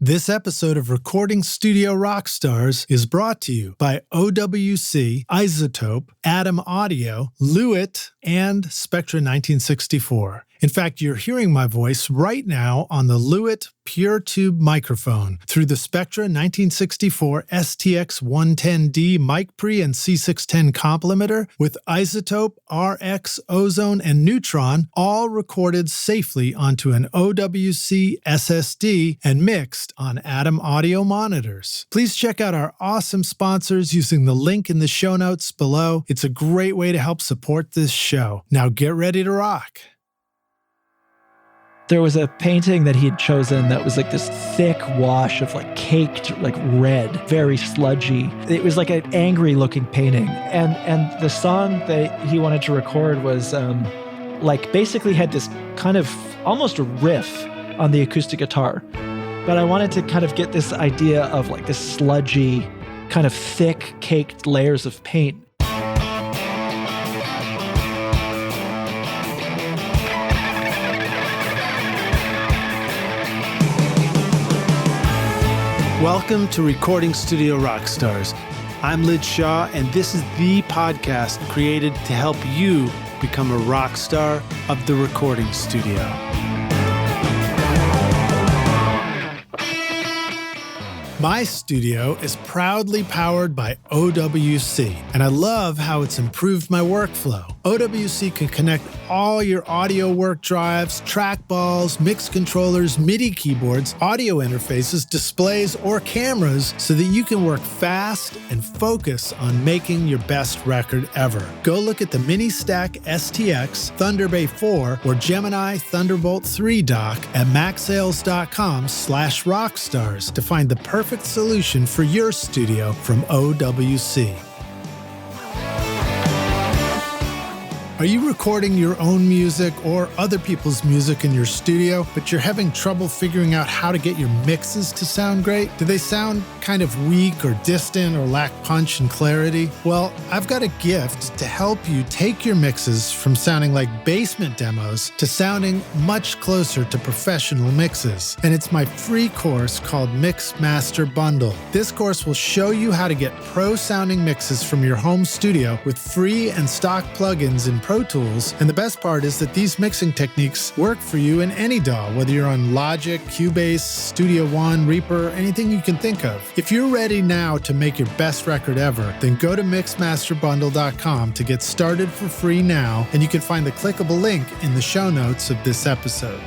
This episode of Recording Studio Rockstars is brought to you by OWC, Izotope, Atom Audio, Lewitt, and Spectra 1964. In fact, you're hearing my voice right now on the Lewitt Pure Tube microphone through the Spectra 1964 STX110D mic pre and C610 comp limiter with Izotope, RX, Ozone, and Neutron, all recorded safely onto an OWC SSD and mixed on Atom Audio monitors. Please check out our awesome sponsors using the link in the show notes below. It's a great way to help support this show. Now get ready to rock. There was a painting that he had chosen that was like this thick wash of like caked, like red, very sludgy. It was like an angry looking painting. And the song that he wanted to record was like basically had this kind of almost a riff on the acoustic guitar. But I wanted to kind of get this idea of like this sludgy, kind of thick caked layers of paint. Welcome to Recording Studio Rockstars. I'm Lyd Shaw, and this is the podcast created to help you become a rock star of the recording studio. My studio is proudly powered by OWC, and I love how it's improved my workflow. OWC can connect all your audio work drives, trackballs, mix controllers, MIDI keyboards, audio interfaces, displays, or cameras so that you can work fast and focus on making your best record ever. Go look at the Mini Stack STX, Thunderbay 4, or Gemini Thunderbolt 3 dock at macsales.com/rockstars to find the perfect solution for your studio from OWC. Are you recording your own music or other people's music in your studio, but you're having trouble figuring out how to get your mixes to sound great? Do they sound kind of weak or distant or lack punch and clarity? Well, I've got a gift to help you take your mixes from sounding like basement demos to sounding much closer to professional mixes. And it's my free course called Mix Master Bundle. This course will show you how to get pro-sounding mixes from your home studio with free and stock plugins in Pro Tools, and the best part is that these mixing techniques work for you in any DAW, whether you're on Logic, Cubase, Studio One, Reaper, anything you can think of. If you're ready now to make your best record ever, then go to mixmasterbundle.com to get started for free now, and you can find the clickable link in the show notes of this episode.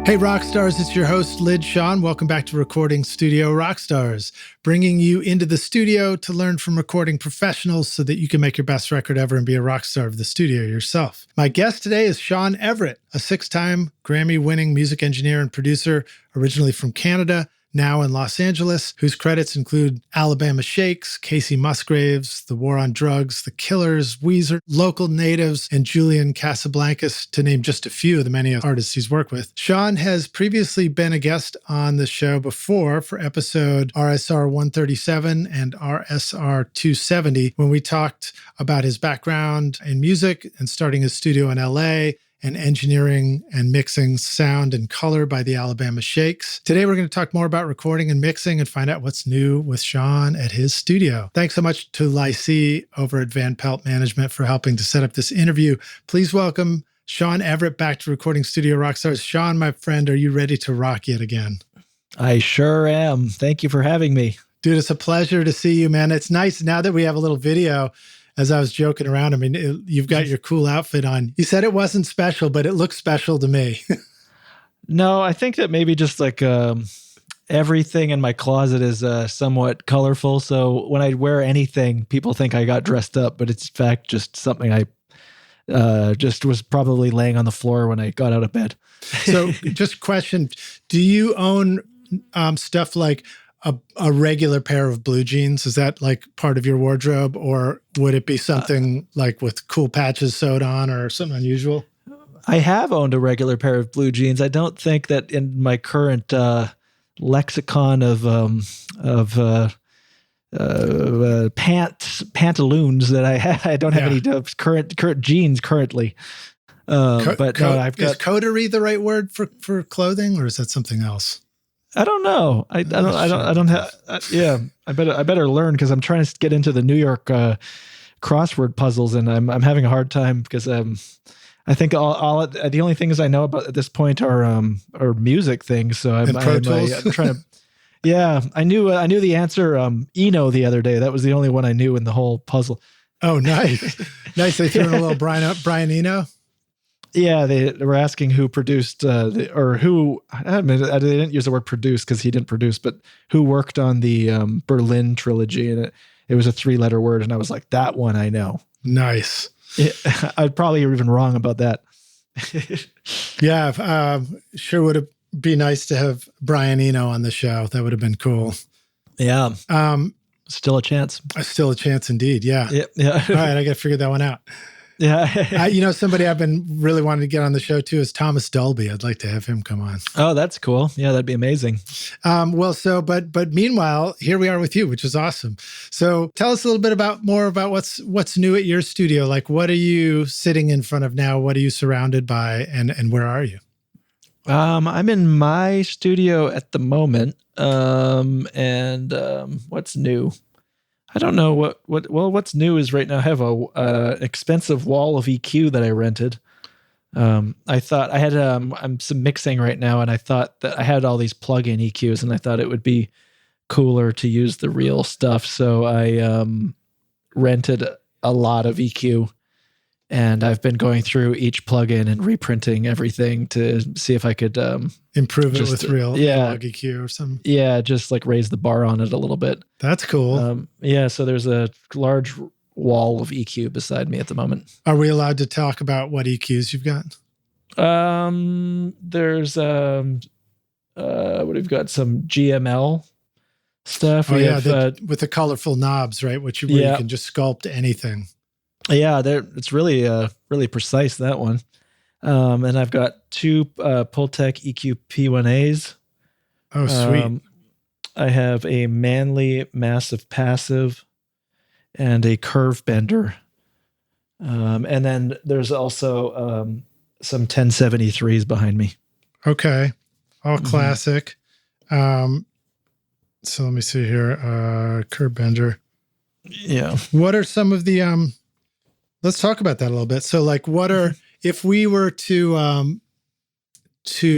Hey Rockstars, it's your host Lyd Shaw. Welcome back to Recording Studio Rockstars, bringing you into the studio to learn from recording professionals so that you can make your best record ever and be a rock star of the studio yourself. My guest today is Shawn Everett, a 6-time Grammy-winning music engineer and producer, originally from Canada, now in Los Angeles, whose credits include Alabama Shakes, Kacey Musgraves, The War on Drugs, The Killers, Weezer, Local Natives, and Julian Casablancas, to name just a few of the many artists he's worked with. Shawn has previously been a guest on the show before for episode RSR137 and RSR270, when we talked about his background in music and starting his studio in LA, and engineering and mixing sound and color by the Alabama Shakes. Today, we're going to talk more about recording and mixing and find out what's new with Shawn at his studio. Thanks so much to Lysee over at Vanpelt Management for helping to set up this interview. Please welcome Shawn Everett back to Recording Studio Rockstars. Shawn, my friend, are you ready to rock yet again? I sure am. Thank you for having me. Dude, it's a pleasure to see you, man. It's nice now that we have a little video. As I was joking around, I mean, you've got your cool outfit on. You said it wasn't special, but it looks special to me. No, I think that maybe just like everything in my closet is somewhat colorful. So when I wear anything, people think I got dressed up, but it's in fact just something I just was probably laying on the floor when I got out of bed. So just a question, do you own stuff like a regular pair of blue jeans? Is that like part of your wardrobe, or would it be something like with cool patches sewed on or something unusual? I have owned a regular pair of blue jeans. I don't think that in my current lexicon of pantaloons that I don't have any current jeans currently. But no, I've got. Is coterie the right word for clothing, or is that something else? I don't know. I don't have. Yeah, I better learn because I'm trying to get into the New York crossword puzzles, and I'm having a hard time because I think all the only things I know about at this point are music things. So I'm trying to. Yeah, I knew the answer. Eno the other day. That was the only one I knew in the whole puzzle. Oh, nice, nice. They threw in a little Brian Eno. Yeah, they were asking who produced who. I mean, they didn't use the word produce because he didn't produce, but who worked on the Berlin trilogy, and it was a 3-letter word, and I was like, that one I know. Nice. Yeah, I'd probably even wrong about that. Yeah, sure would be nice to have Brian Eno on the show. That would have been cool. Yeah. Still a chance. Still a chance indeed. Yeah. Yeah. All right, I got to figure that one out. Yeah. Somebody I've been really wanting to get on the show too is Thomas Dolby. I'd like to have him come on. Oh, that's cool. Yeah, that'd be amazing. But meanwhile, here we are with you, which is awesome. So tell us a little bit more about what's new at your studio. Like, what are you sitting in front of now? What are you surrounded by, and where are you? I'm in my studio at the moment. What's new? I don't know what's new is right now I have a expensive wall of EQ that I rented. I thought I had I'm some mixing right now, and I thought that I had all these plug-in EQs, and I thought it would be cooler to use the real stuff. So I rented a lot of EQ, and I've been going through each plugin and reprinting everything to see if I could improve it with real analog EQ or something. Yeah, just like raise the bar on it a little bit. That's cool. So there's a large wall of EQ beside me at the moment. Are we allowed to talk about what EQs you've got? There's what have got some GML stuff. With the colorful knobs, right? Where you can just sculpt anything. Yeah, it's really really precise, that one. And I've got 2 Pultec EQ P1As. Oh, sweet. I have a Manley Massive Passive and a Curve Bender. And then there's also some 1073s behind me. Okay. All classic. So let me see here. Curve Bender. Yeah. What are some of the let's talk about that a little bit. So like if we were to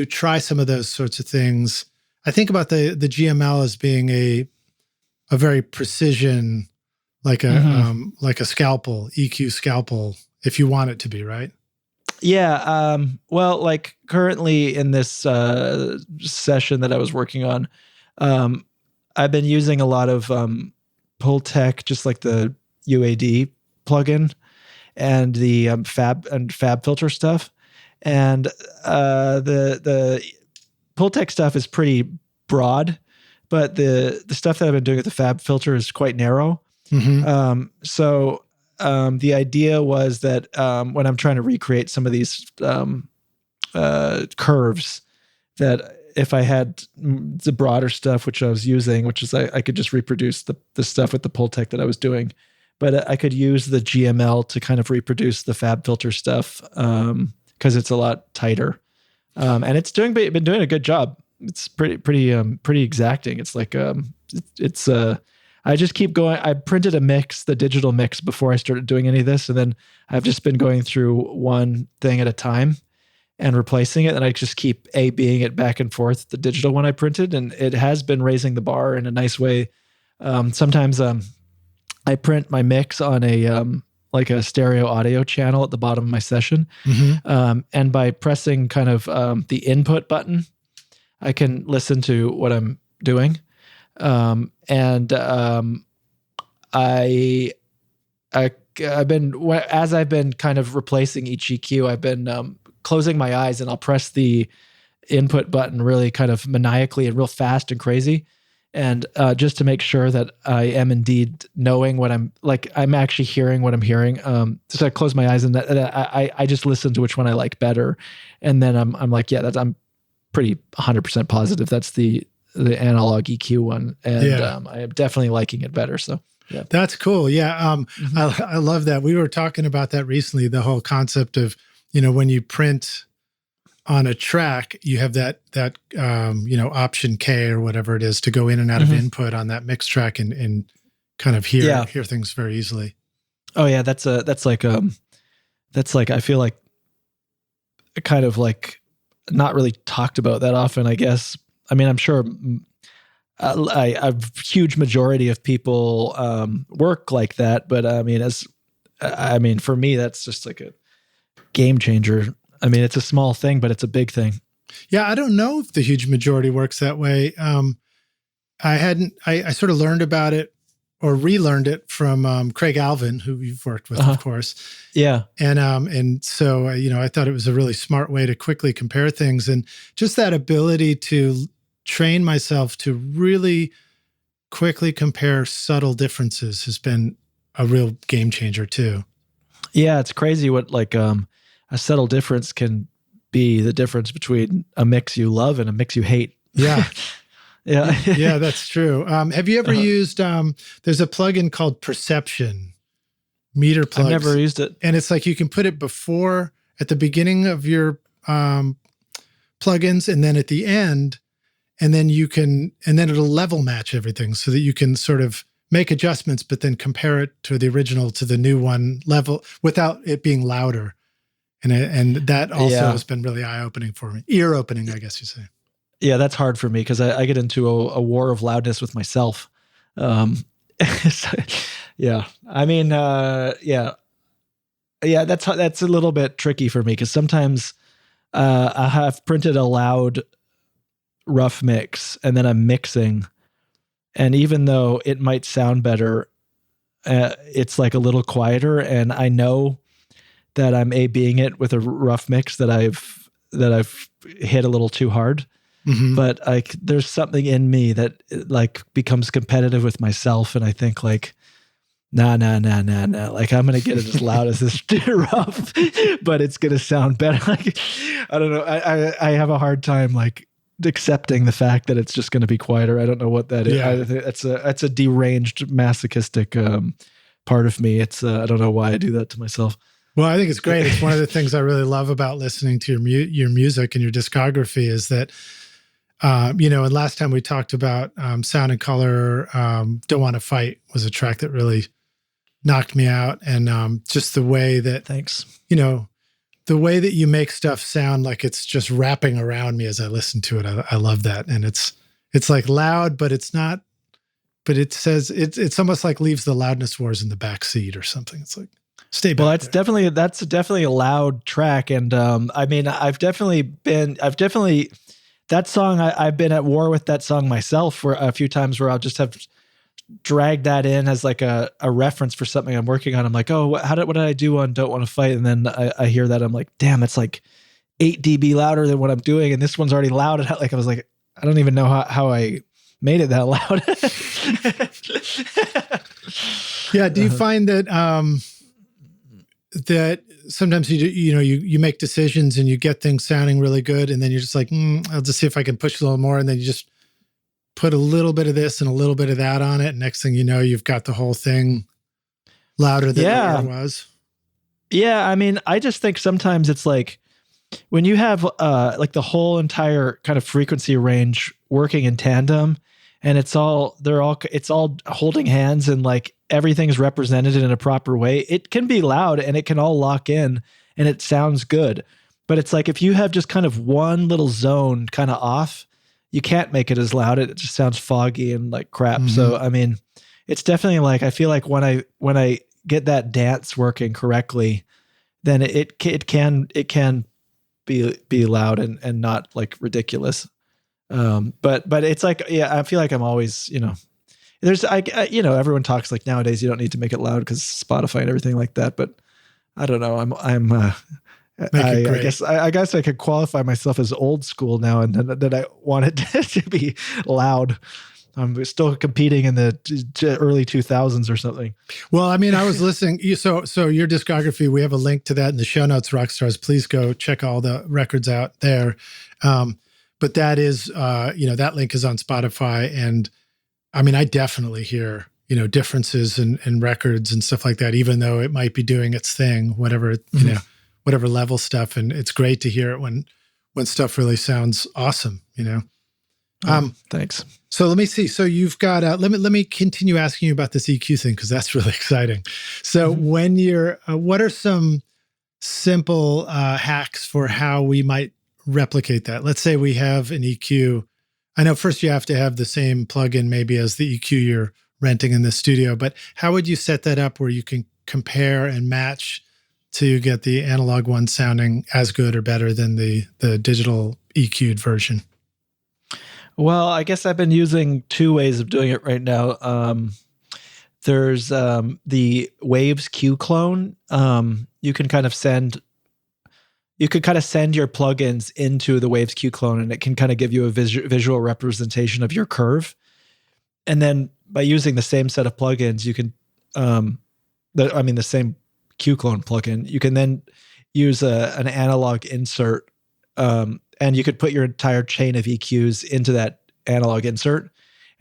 try some of those sorts of things, I think about the GML as being a very precision, like a scalpel, EQ scalpel, if you want it to be, right? Yeah. Well, like currently in this session that I was working on, I've been using a lot of Pultec, just like the UAD plugin, and the fab filter stuff, and the Pultec stuff is pretty broad, but the stuff that I've been doing with the fab filter is quite narrow. So the idea was that when I'm trying to recreate some of these curves, that if I had the broader stuff, which I was using, which is I could just reproduce the stuff with the Pultec that I was doing. But I could use the GML to kind of reproduce the fab filter stuff because it's a lot tighter, and it's been doing a good job. It's pretty exacting. It's like I just keep going. I printed a mix, the digital mix, before I started doing any of this, and then I've just been going through one thing at a time and replacing it, and I just keep A/Bing it back and forth. The digital one I printed, and it has been raising the bar in a nice way. Sometimes I print my mix on like a stereo audio channel at the bottom of my session. And by pressing kind of the input button, I can listen to what I'm doing. I've been, as I've been kind of replacing each EQ, I've been closing my eyes, and I'll press the input button really kind of maniacally and real fast and crazy. And just to make sure that I am indeed knowing what I'm actually hearing what I'm hearing. So I close my eyes, and I just listen to which one I like better. And then I'm like, yeah, I'm pretty 100% positive that's the analog EQ one. And I am definitely liking it better. So yeah. That's cool. Yeah. I love that. We were talking about that recently, the whole concept of when you print on a track, you have that option K or whatever it is to go in and out of input on that mix track and kind of hear things very easily. Oh yeah, that's like I feel like kind of like not really talked about that often, I guess. I mean, I'm sure a huge majority of people work like that, but I mean, for me, that's just like a game changer. I mean, it's a small thing, but it's a big thing. Yeah, I don't know if the huge majority works that way. I sort of learned about it or relearned it from Craig Alvin, who you've worked with, of course. Yeah. And so, I thought it was a really smart way to quickly compare things. And just that ability to train myself to really quickly compare subtle differences has been a real game changer too. Yeah, it's crazy what like a subtle difference can be the difference between a mix you love and a mix you hate. Yeah. Yeah. Yeah, that's true. Have you ever used, there's a plugin called Perception, meter plugs. I've never used it. And it's like you can put it at the beginning of your plugins and then at the end, and then it'll level match everything so that you can sort of make adjustments, but then compare it to the original, to the new one level without it being louder. And that also has been really eye-opening for me. Ear-opening, I guess you say. Yeah, that's hard for me because I get into a war of loudness with myself. Yeah, I mean, yeah, that's a little bit tricky for me because sometimes I have printed a loud rough mix and then I'm mixing, and even though it might sound better, it's like a little quieter, and I know that I'm A-Bing it with a rough mix that I've hit a little too hard. Mm-hmm. But like, there's something in me that like becomes competitive with myself, and I think like, nah. Like I'm gonna get it as loud as this rough, but it's gonna sound better. Like I don't know. I have a hard time like accepting the fact that it's just gonna be quieter. I don't know what that is. Yeah. I think that's a deranged masochistic part of me. It's I don't know why I do that to myself. Well, I think it's great. It's one of the things I really love about listening to your music and your discography is that. And last time we talked about Sound and Color, Don't Want to Fight was a track that really knocked me out. And just the way that, thanks, the way that you make stuff sound like it's just wrapping around me as I listen to it. I love that. And it's like loud, but it's not, but it says, it's almost like leaves the loudness wars in the back seat or something. It's like, stay back. Well, that's definitely a loud track. And I mean, that song, I've been at war with that song myself for a few times where I'll just have dragged that in as like a reference for something I'm working on. I'm like, oh, what did I do on Don't Want to Fight? And then I hear that. I'm like, damn, it's like 8 dB louder than what I'm doing. And this one's already loud. And I was like, I don't even know how I made it that loud. Yeah. Do you find that, that sometimes you make decisions and you get things sounding really good, and then you're just like, I'll just see if I can push a little more, and then you just put a little bit of this and a little bit of that on it, and next thing you know, you've got the whole thing louder than it was. Yeah, I mean, I just think sometimes it's like when you have like the whole entire kind of frequency range working in tandem, and it's all holding hands and like everything's represented in a proper way. It can be loud and it can all lock in and it sounds good. But it's like if you have just kind of one little zone kind of off, you can't make it as loud. It just sounds foggy and like crap. Mm-hmm. So I mean, it's definitely like I feel like when I get that dance working correctly, then it can be loud and not like ridiculous. But it's like, yeah, I feel like I'm always, there's, everyone talks like nowadays you don't need to make it loud because Spotify and everything like that. But I don't know. I guess I could qualify myself as old school now, and that I want it to be loud. I'm still competing in the early 2000s or something. Well, I mean, I was listening. So your discography, we have a link to that in the show notes, Rockstars. Please go check all the records out there. But that is, that link is on Spotify. And I mean, I definitely hear, differences in records and stuff like that, even though it might be doing its thing, whatever whatever level stuff. And it's great to hear it when stuff really sounds awesome, Thanks. So let me see. So you've got, let me continue asking you about this EQ thing, because that's really exciting. So when you're, what are some simple hacks for how we might replicate that? Let's say we have an EQ. I know first you have to have the same plugin maybe as the EQ you're renting in the studio, but how would you set that up where you can compare and match to get the analog one sounding as good or better than the digital EQ'd version? Well, I guess I've been using two ways of doing it right now. There's the Waves Q clone. You can kind of send your plugins into the Waves Q clone, and it can kind of give you a visual representation of your curve. And then by using the same set of plugins, you can, the same Q clone plugin, you can then use an analog insert, and you could put your entire chain of EQs into that analog insert,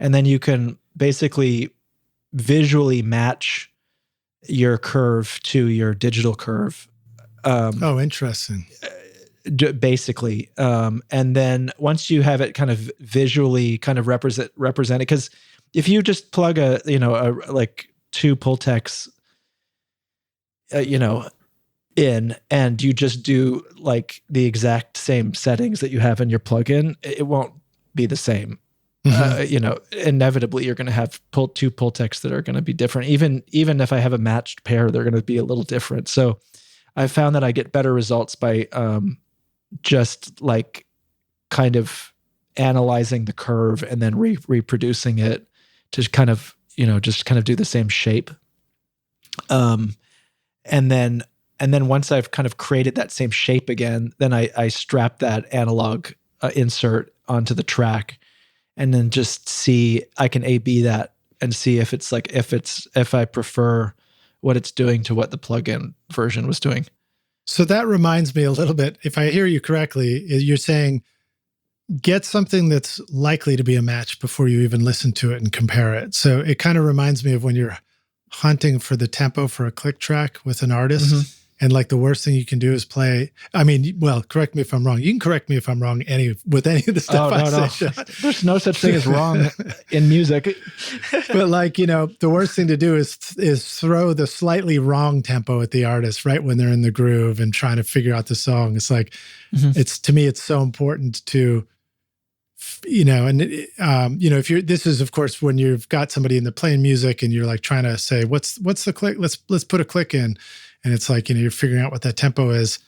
and then you can basically visually match your curve to your digital curve. Interesting. Basically. And then once you have it kind of visually kind of represented, because if you just plug like two Pultecs, in, and you just do like the exact same settings that you have in your plugin, it won't be the same. Inevitably you're going to have two Pultecs that are going to be different. Even if I have a matched pair, they're going to be a little different. So I found that I get better results by just like kind of analyzing the curve and then reproducing it to kind of, just kind of do the same shape. And then once I've kind of created that same shape again, then I strap that analog insert onto the track, and then just see, I can A/B that and see if I prefer what it's doing to what the plugin version was doing. So that reminds me a little bit, if I hear you correctly, you're saying get something that's likely to be a match before you even listen to it and compare it. So it kind of reminds me of when you're hunting for the tempo for a click track with an artist. And like the worst thing you can do is play. Correct me if I'm wrong. You can correct me if I'm wrong with any of the stuff I say. There's no such thing as wrong in music. But the worst thing to do is throw the slightly wrong tempo at the artist right when they're in the groove and trying to figure out the song. It's like, to me, it's so important to, if this is of course when you've got somebody in the playing music and you're like trying to say, what's the click? Let's put a click in. And it's like, you're figuring out what that tempo is.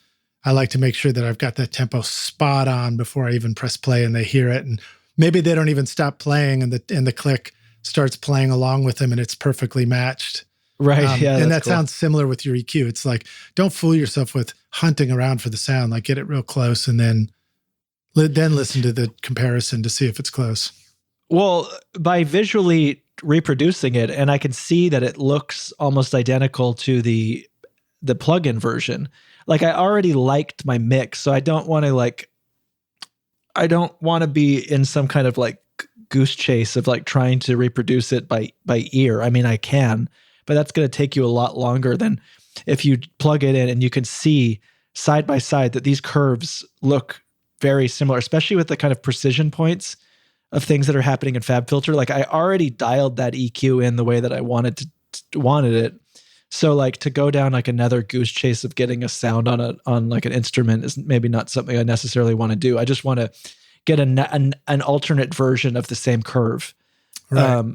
I like to make sure that I've got that tempo spot on before I even press play and they hear it. And maybe they don't even stop playing and the click starts playing along with them and it's perfectly matched. Right. And that sounds similar with your EQ. It's like, don't fool yourself with hunting around for the sound, like get it real close and then listen to the comparison to see if it's close. Well, by visually reproducing it, and I can see that it looks almost identical to the plugin version. Like I already liked my mix, so I don't want to be in some kind of like goose chase of like trying to reproduce it by ear. I mean, I can, but that's going to take you a lot longer than if you plug it in and you can see side by side that these curves look very similar, especially with the kind of precision points of things that are happening in FabFilter. Like I already dialed that EQ in the way that I wanted it. So like to go down like another goose chase of getting a sound on like an instrument is maybe not something I necessarily want to do. I just want to get an alternate version of the same curve. Right.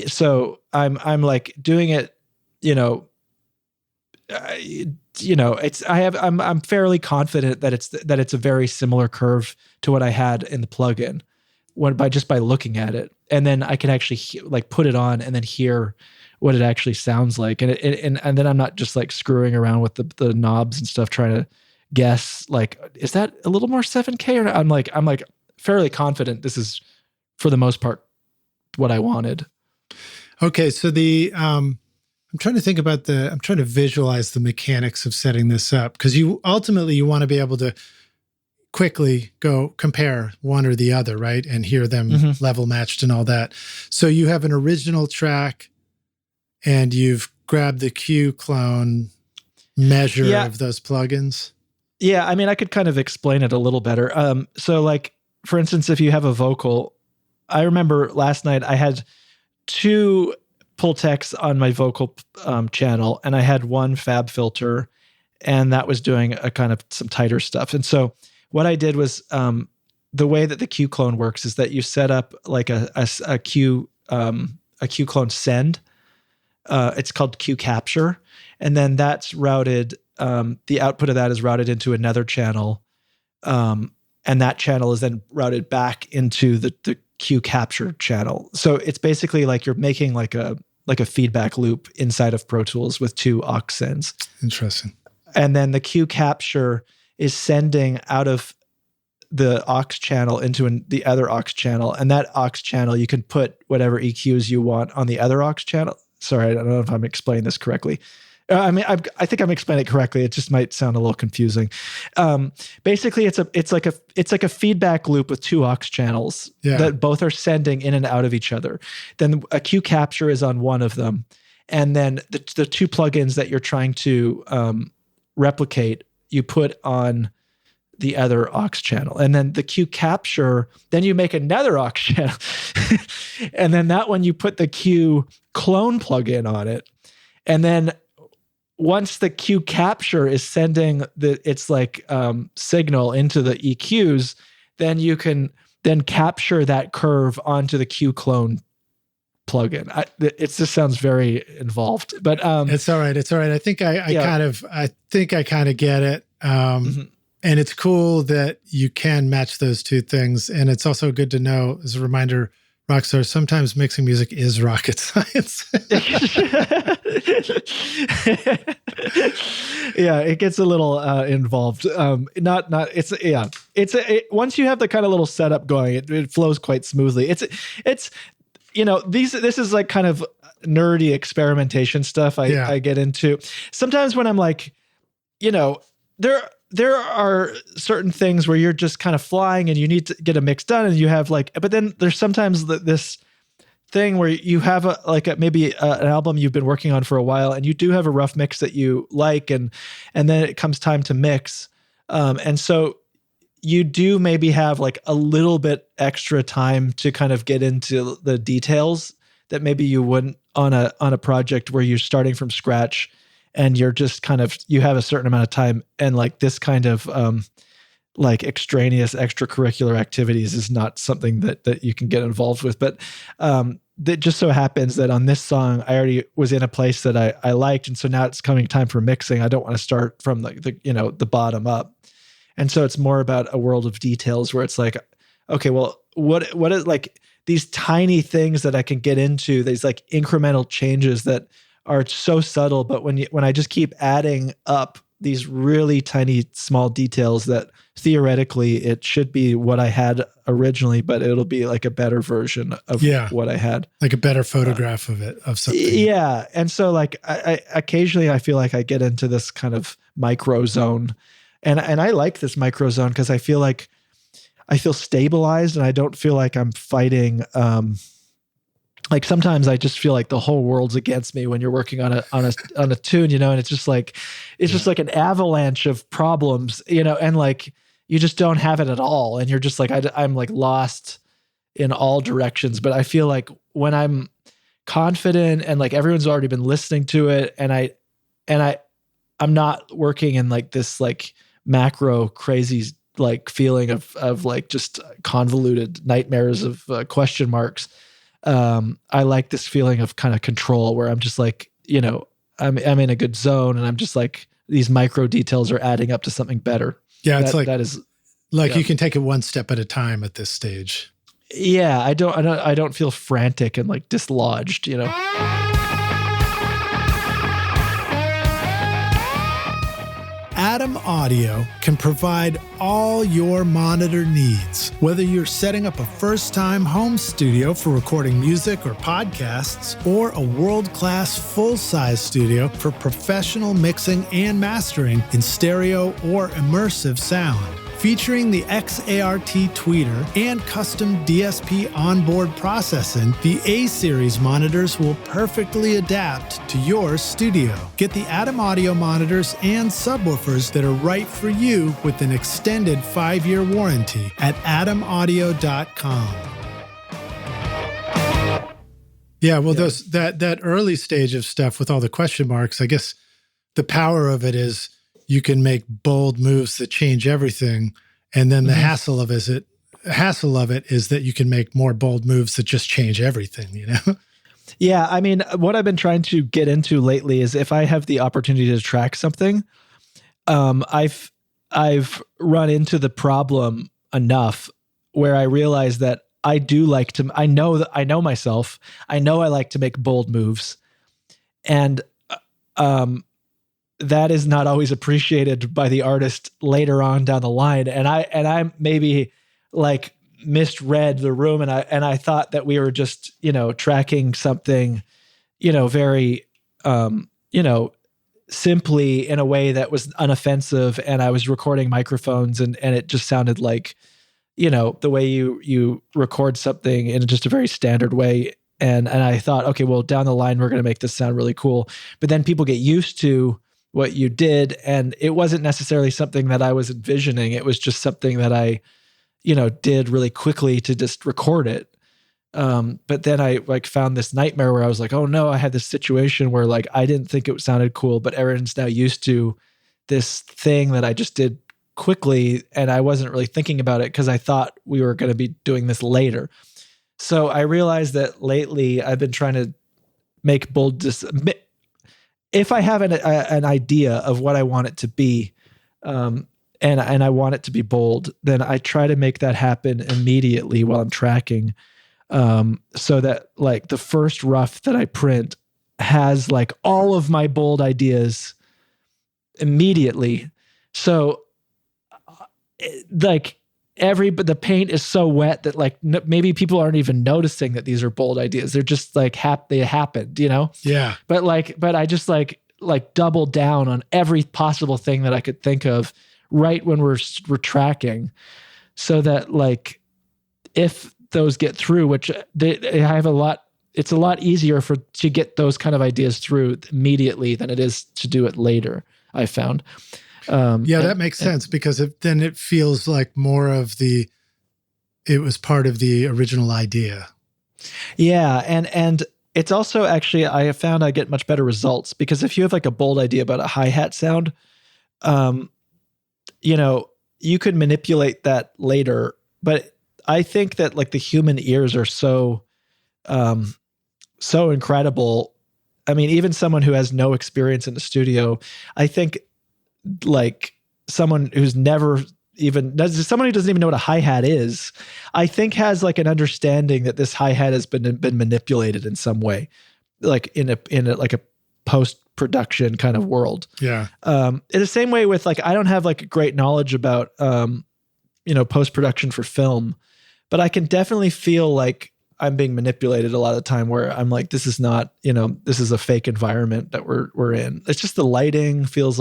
So I'm like doing it, I'm fairly confident that it's a very similar curve to what I had in the plugin by looking at it. And then I can actually like put it on and then hear what it actually sounds like. And then I'm not just like screwing around with the knobs and stuff, trying to guess like, is that a little more 7K or not? I'm like fairly confident this is for the most part what I wanted. Okay. So I'm trying to visualize the mechanics of setting this up, because you ultimately want to be able to quickly go compare one or the other, right? And hear them level matched and all that. So you have an original track and you've grabbed the Q clone. measure of those plugins? Yeah, I mean, I could kind of explain it a little better. So like, for instance, if you have a vocal, I remember last night I had 2 Pultecs on my vocal channel, and I had 1 Fab filter, and that was doing a kind of some tighter stuff. And so what I did was, the way that the Q clone works is that you set up like a Q clone send. It's called Q capture, and then that's routed. The output of that is routed into another channel, and that channel is then routed back into the Q capture channel. So it's basically like you're making like a feedback loop inside of Pro Tools with 2 aux sends. Interesting. And then the Q capture is sending out of the aux channel into the other aux channel, and that aux channel you can put whatever EQs you want on the other aux channel. Sorry, I don't know if I'm explaining this correctly. I mean, I think I'm explaining it correctly. It just might sound a little confusing. Basically, it's like a feedback loop with 2 aux channels that both are sending in and out of each other. Then a Q capture is on one of them, and then the 2 plugins that you're trying to replicate, you put on the other aux channel, and then the Q capture. Then you make another aux channel, and then that one you put the Q clone plugin on it, and then once the Q capture is sending its like signal into the EQs, then you can then capture that curve onto the Q clone plugin. It just sounds very involved, but it's all right. It's all right. I think I kind of get it. And it's cool that you can match those 2 things. And it's also good to know, as a reminder, Rockstar, sometimes mixing music is rocket science. Yeah, it gets a little involved. Once you have the kind of little setup going, it flows quite smoothly. It's this is like kind of nerdy experimentation stuff I get into. Sometimes when I'm like, there are certain things where you're just kind of flying and you need to get a mix done, and you have but then there's sometimes this thing where you have maybe an album you've been working on for a while, and you do have a rough mix that you like, and then it comes time to mix. And so you do maybe have like a little bit extra time to kind of get into the details that maybe you wouldn't on a project where you're starting from scratch. And you're just kind of, you have a certain amount of time, and like this kind of like extraneous extracurricular activities is not something that you can get involved with. But that just so happens that on this song, I already was in a place that I liked. And so now it's coming time for mixing. I don't want to start from the bottom up. And so it's more about a world of details where it's like, okay, well, what is like these tiny things that I can get into, these like incremental changes that are so subtle, but when I just keep adding up these really tiny small details that theoretically it should be what I had originally, but it'll be like a better version of what I had. Like a better photograph of something. Yeah. And so like I occasionally I feel like I get into this kind of micro zone, and I like this micro zone because I feel stabilized, and I don't feel like I'm fighting, like sometimes I just feel like the whole world's against me when you're working on a tune, and it's just like an avalanche of problems, and like you just don't have it at all, and you're just like I'm like lost in all directions. But I feel like when I'm confident and like everyone's already been listening to it, and I'm not working in like this like macro crazy like feeling of like just convoluted nightmares of question marks. I like this feeling of kind of control where I'm just like, I'm in a good zone, and I'm just like, these micro details are adding up to something better. Yeah. It's you can take it one step at a time at this stage. Yeah. I don't feel frantic and like dislodged, Atom Audio can provide all your monitor needs. Whether you're setting up a first-time home studio for recording music or podcasts, or a world-class full-size studio for professional mixing and mastering in stereo or immersive sound. Featuring the XART tweeter and custom DSP onboard processing, the A-series monitors will perfectly adapt to your studio. Get the Adam Audio monitors and subwoofers that are right for you with an extended 5-year warranty at adamaudio.com. Yeah, well, that early stage of stuff with all the question marks, I guess the power of it is you can make bold moves that change everything, and then the hassle of it is that you can make more bold moves that just change everything, you know? Yeah, I mean, what I've been trying to get into lately is if I have the opportunity to track something, I've run into the problem enough where I realize that I do like to, I know myself. I know I like to make bold moves, and that is not always appreciated by the artist later on down the line. And I maybe like misread the room, and I thought that we were just, tracking something, very, simply in a way that was unoffensive. And I was recording microphones and it just sounded like, the way you record something in just a very standard way. And I thought, okay, well, down the line, we're going to make this sound really cool. But then people get used to what you did, and it wasn't necessarily something that I was envisioning. It was just something that I, did really quickly to just record it. But then I found this nightmare where I was like, oh no, I had this situation where I didn't think it sounded cool, but everyone's now used to this thing that I just did quickly, and I wasn't really thinking about it because I thought we were going to be doing this later. So I realized that lately I've been trying to make bold if I have an idea of what I want it to be, and I want it to be bold, then I try to make that happen immediately while I'm tracking, so that the first rough that I print has all of my bold ideas immediately. So the paint is so wet that maybe people aren't even noticing that these are bold ideas. They're just they happened, Yeah. But I just doubled down on every possible thing that I could think of right when we're tracking, so that if those get through, which I have it's a lot easier to get those kind of ideas through immediately than it is to do it later, I found. That makes sense, because then it feels like more of it was part of the original idea. Yeah. And it's also actually, I have found I get much better results, because if you have a bold idea about a hi-hat sound, you could manipulate that later. But I think that the human ears are so incredible. I mean, even someone who has no experience in the studio, I think someone who's someone who doesn't even know what a hi-hat is, I think has an understanding that this hi-hat has been manipulated in some way, in a post-production kind of world. Yeah. In the same way with I don't have great knowledge about, post-production for film, but I can definitely feel I'm being manipulated a lot of the time, where I'm this is not, this is a fake environment that we're in. It's just the lighting feels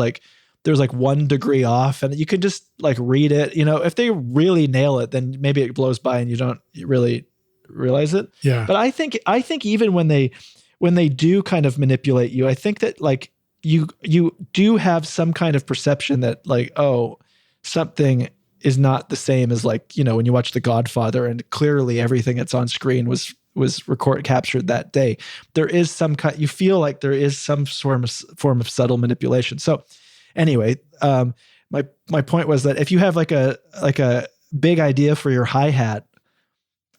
there's 1 degree off, and you can just read it. If they really nail it, then maybe it blows by and you don't really realize it. Yeah. But I think even when they do kind of manipulate you, I think that you do have some kind of perception that oh, something is not the same as when you watch The Godfather, and clearly everything that's on screen was captured that day. There is some kind, you feel there is some form of subtle manipulation. So anyway, my point was that if you have a big idea for your hi-hat,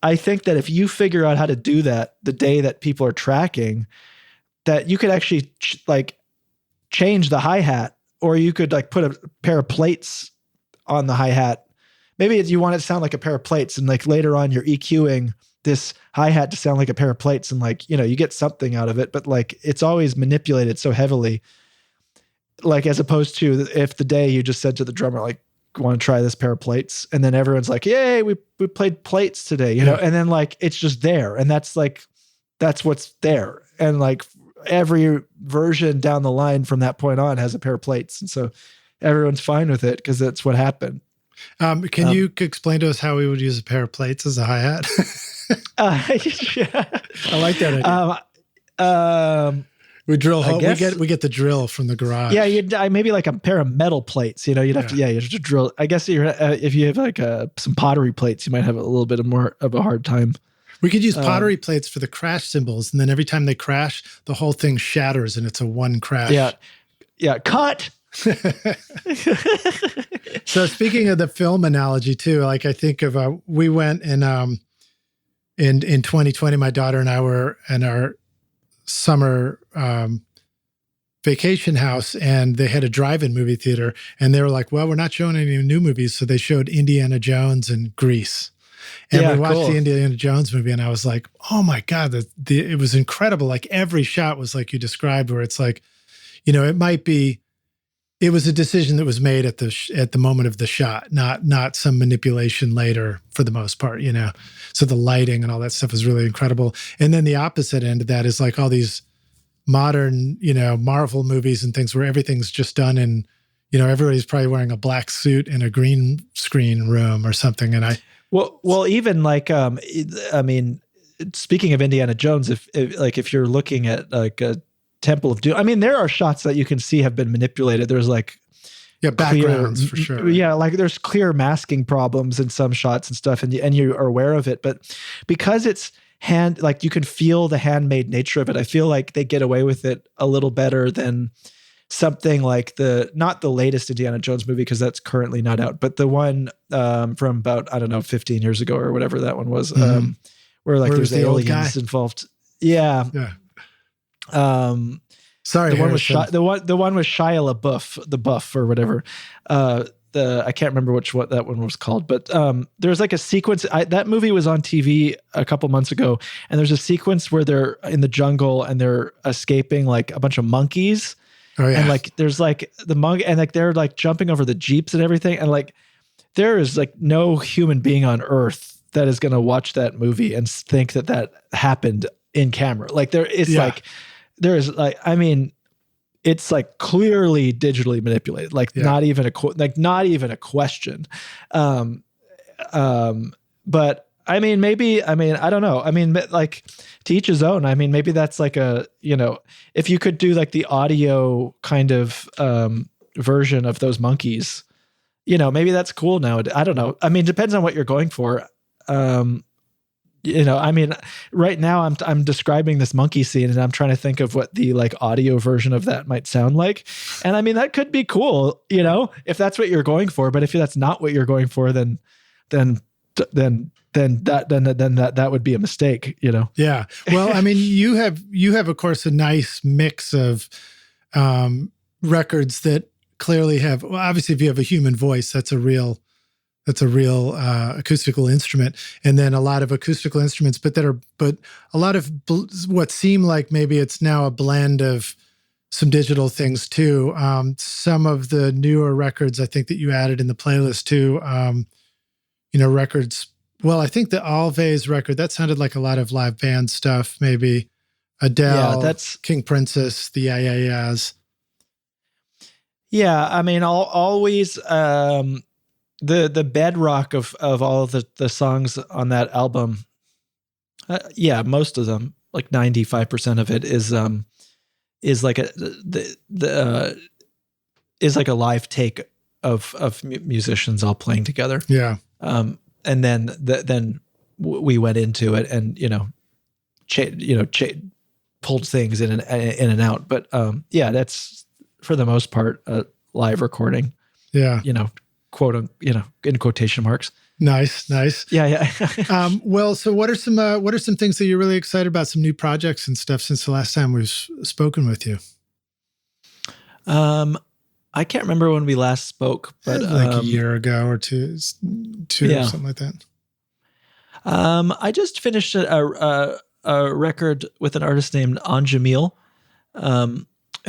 I think that if you figure out how to do that the day that people are tracking, that you could actually change the hi-hat, or you could put a pair of plates on the hi-hat. Maybe you want it to sound like a pair of plates, and later on you're EQing this hi-hat to sound like a pair of plates, and you get something out of it, but it's always manipulated so heavily. As opposed to if the day you just said to the drummer, want to try this pair of plates, and then everyone's yay, we played plates today, and then it's just there, and that's what's there, and every version down the line from that point on has a pair of plates, and so everyone's fine with it because that's what happened. Can you explain to us how we would use a pair of plates as a hi-hat? Yeah. I like that idea. We drill hole. We get the drill from the garage. Yeah, maybe like a pair of metal plates. You'd have to. Yeah, you have to drill. I guess if you have like some pottery plates, you might have a little bit more of a hard time. We could use pottery plates for the crash cymbals, and then every time they crash, the whole thing shatters, and it's a one crash. Yeah. Cut. So speaking of the film analogy too, like I think of we went in 2020, my daughter and I were in our summer vacation house, and they had a drive-in movie theater, and they were like, well, we're not showing any new movies, so they showed Indiana Jones and Grease. And we watched the Indiana Jones movie, and I was like, oh my God, it was incredible. Like every shot was like you described, where it's like, it was a decision that was made at the moment of the shot, not some manipulation later for the most part, So the lighting and all that stuff was really incredible. And then the opposite end of that is like all these modern, Marvel movies and things where everything's just done in, everybody's probably wearing a black suit in a green screen room or something. And Well, even like, I mean, speaking of Indiana Jones, if you're looking at like a Temple of Doom, I mean, there are shots that you can see have been manipulated. There's like, backgrounds for sure. Yeah, like there's clear masking problems in some shots and stuff, and you are aware of it. But because it's like you can feel the handmade nature of it, I feel like they get away with it a little better than something like not the latest Indiana Jones movie, because that's currently not out, but the one from about, 15 years ago or whatever that one was, where there's aliens involved. Yeah. Sorry, the one with Shia LaBeouf, the Buff or whatever. I can't remember what that one was called, but there's like a sequence. That movie was on TV a couple months ago, and there's a sequence where they're in the jungle and they're escaping like a bunch of monkeys. Oh, yeah. And like there's like the monkey, and like they're like jumping over the jeeps and everything, and like there is like no human being on earth that is going to watch that movie and think that happened in camera. Like there is I mean, it's like clearly digitally manipulated, like not even a question. But I mean, maybe, I don't know. I mean, like to each his own. I mean, maybe that's like if you could do like the audio kind of version of those monkeys, maybe that's cool now. I don't know. I mean, depends on what you're going for. I mean, right now I'm describing this monkey scene, and I'm trying to think of what the like audio version of that might sound like. And I mean, that could be cool, if that's what you're going for. But if that's not what you're going for, then that would be a mistake, Yeah. Well, I mean, you have of course a nice mix of records that clearly have, well, obviously if you have a human voice, that's a real acoustical instrument, and then a lot of acoustical instruments, but a lot of what seem like maybe it's now a blend of some digital things too. Some of the newer records I think that you added in the playlist too, records. Well, I think the Alves record, that sounded like a lot of live band stuff, maybe Adele, that's King Princess, the Yeah. Yeah, I mean, always the bedrock of all of the songs on that album. Most of them, like 95% of it is like is like a live take of musicians all playing together. Yeah. And then we went into it and pulled things in and out. But that's for the most part a live recording. Yeah. Quote, in quotation marks. Nice. Yeah. Well, so what are some things that you're really excited about? Some new projects and stuff since the last time we've spoken with you. I can't remember when we last spoke, but like a year ago or two or something like that. I just finished a record with an artist named Anjamil,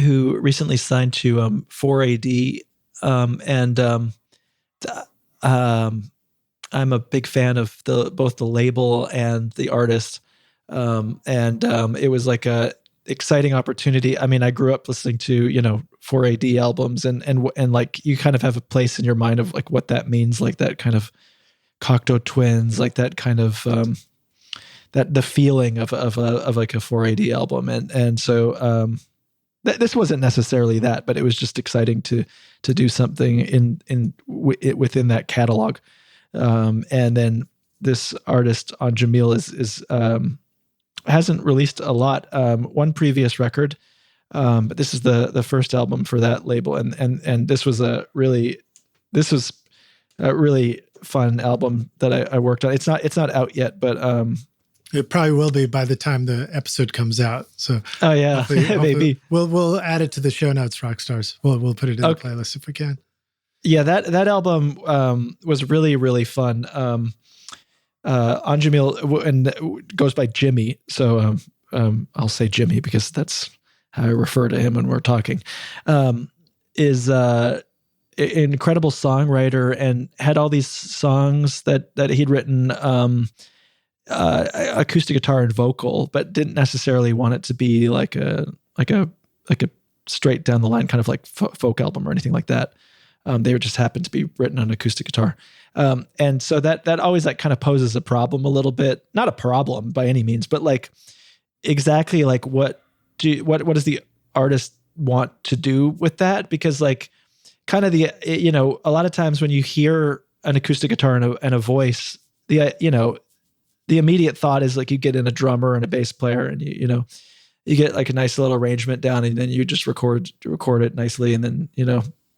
who recently signed to 4AD, and I'm a big fan of both the label and the artist, and it was like exciting opportunity. I mean, I grew up listening to, 4AD albums and like you kind of have a place in your mind of like what that means, like that kind of Cocteau Twins, like that kind of that the feeling of like a 4AD album. And so this wasn't necessarily that, but it was just exciting to do something within that catalog. And then this artist on Jamil is hasn't released a lot. One previous record, but this is the first album for that label, and this was a really fun album that I worked on. It's not out yet, but it probably will be by the time the episode comes out. So oh yeah, hopefully, maybe we'll add it to the show notes, Rockstars. We'll put it in the playlist if we can. Yeah, that album was really, really fun. On Jamil, and it goes by Jimmy, so I'll say Jimmy because that's how I refer to him when we're talking. Is an incredible songwriter and had all these songs that he'd written acoustic guitar and vocal, but didn't necessarily want it to be like a straight down the line kind of like folk album or anything like that. They just happened to be written on acoustic guitar. And so that always like kind of poses a problem a little bit, not a problem by any means, but like exactly like what does the artist want to do with that? Because like kind of a lot of times when you hear an acoustic guitar and a voice, the immediate thought is like you get in a drummer and a bass player and you get like a nice little arrangement down and then you just record it nicely. And then,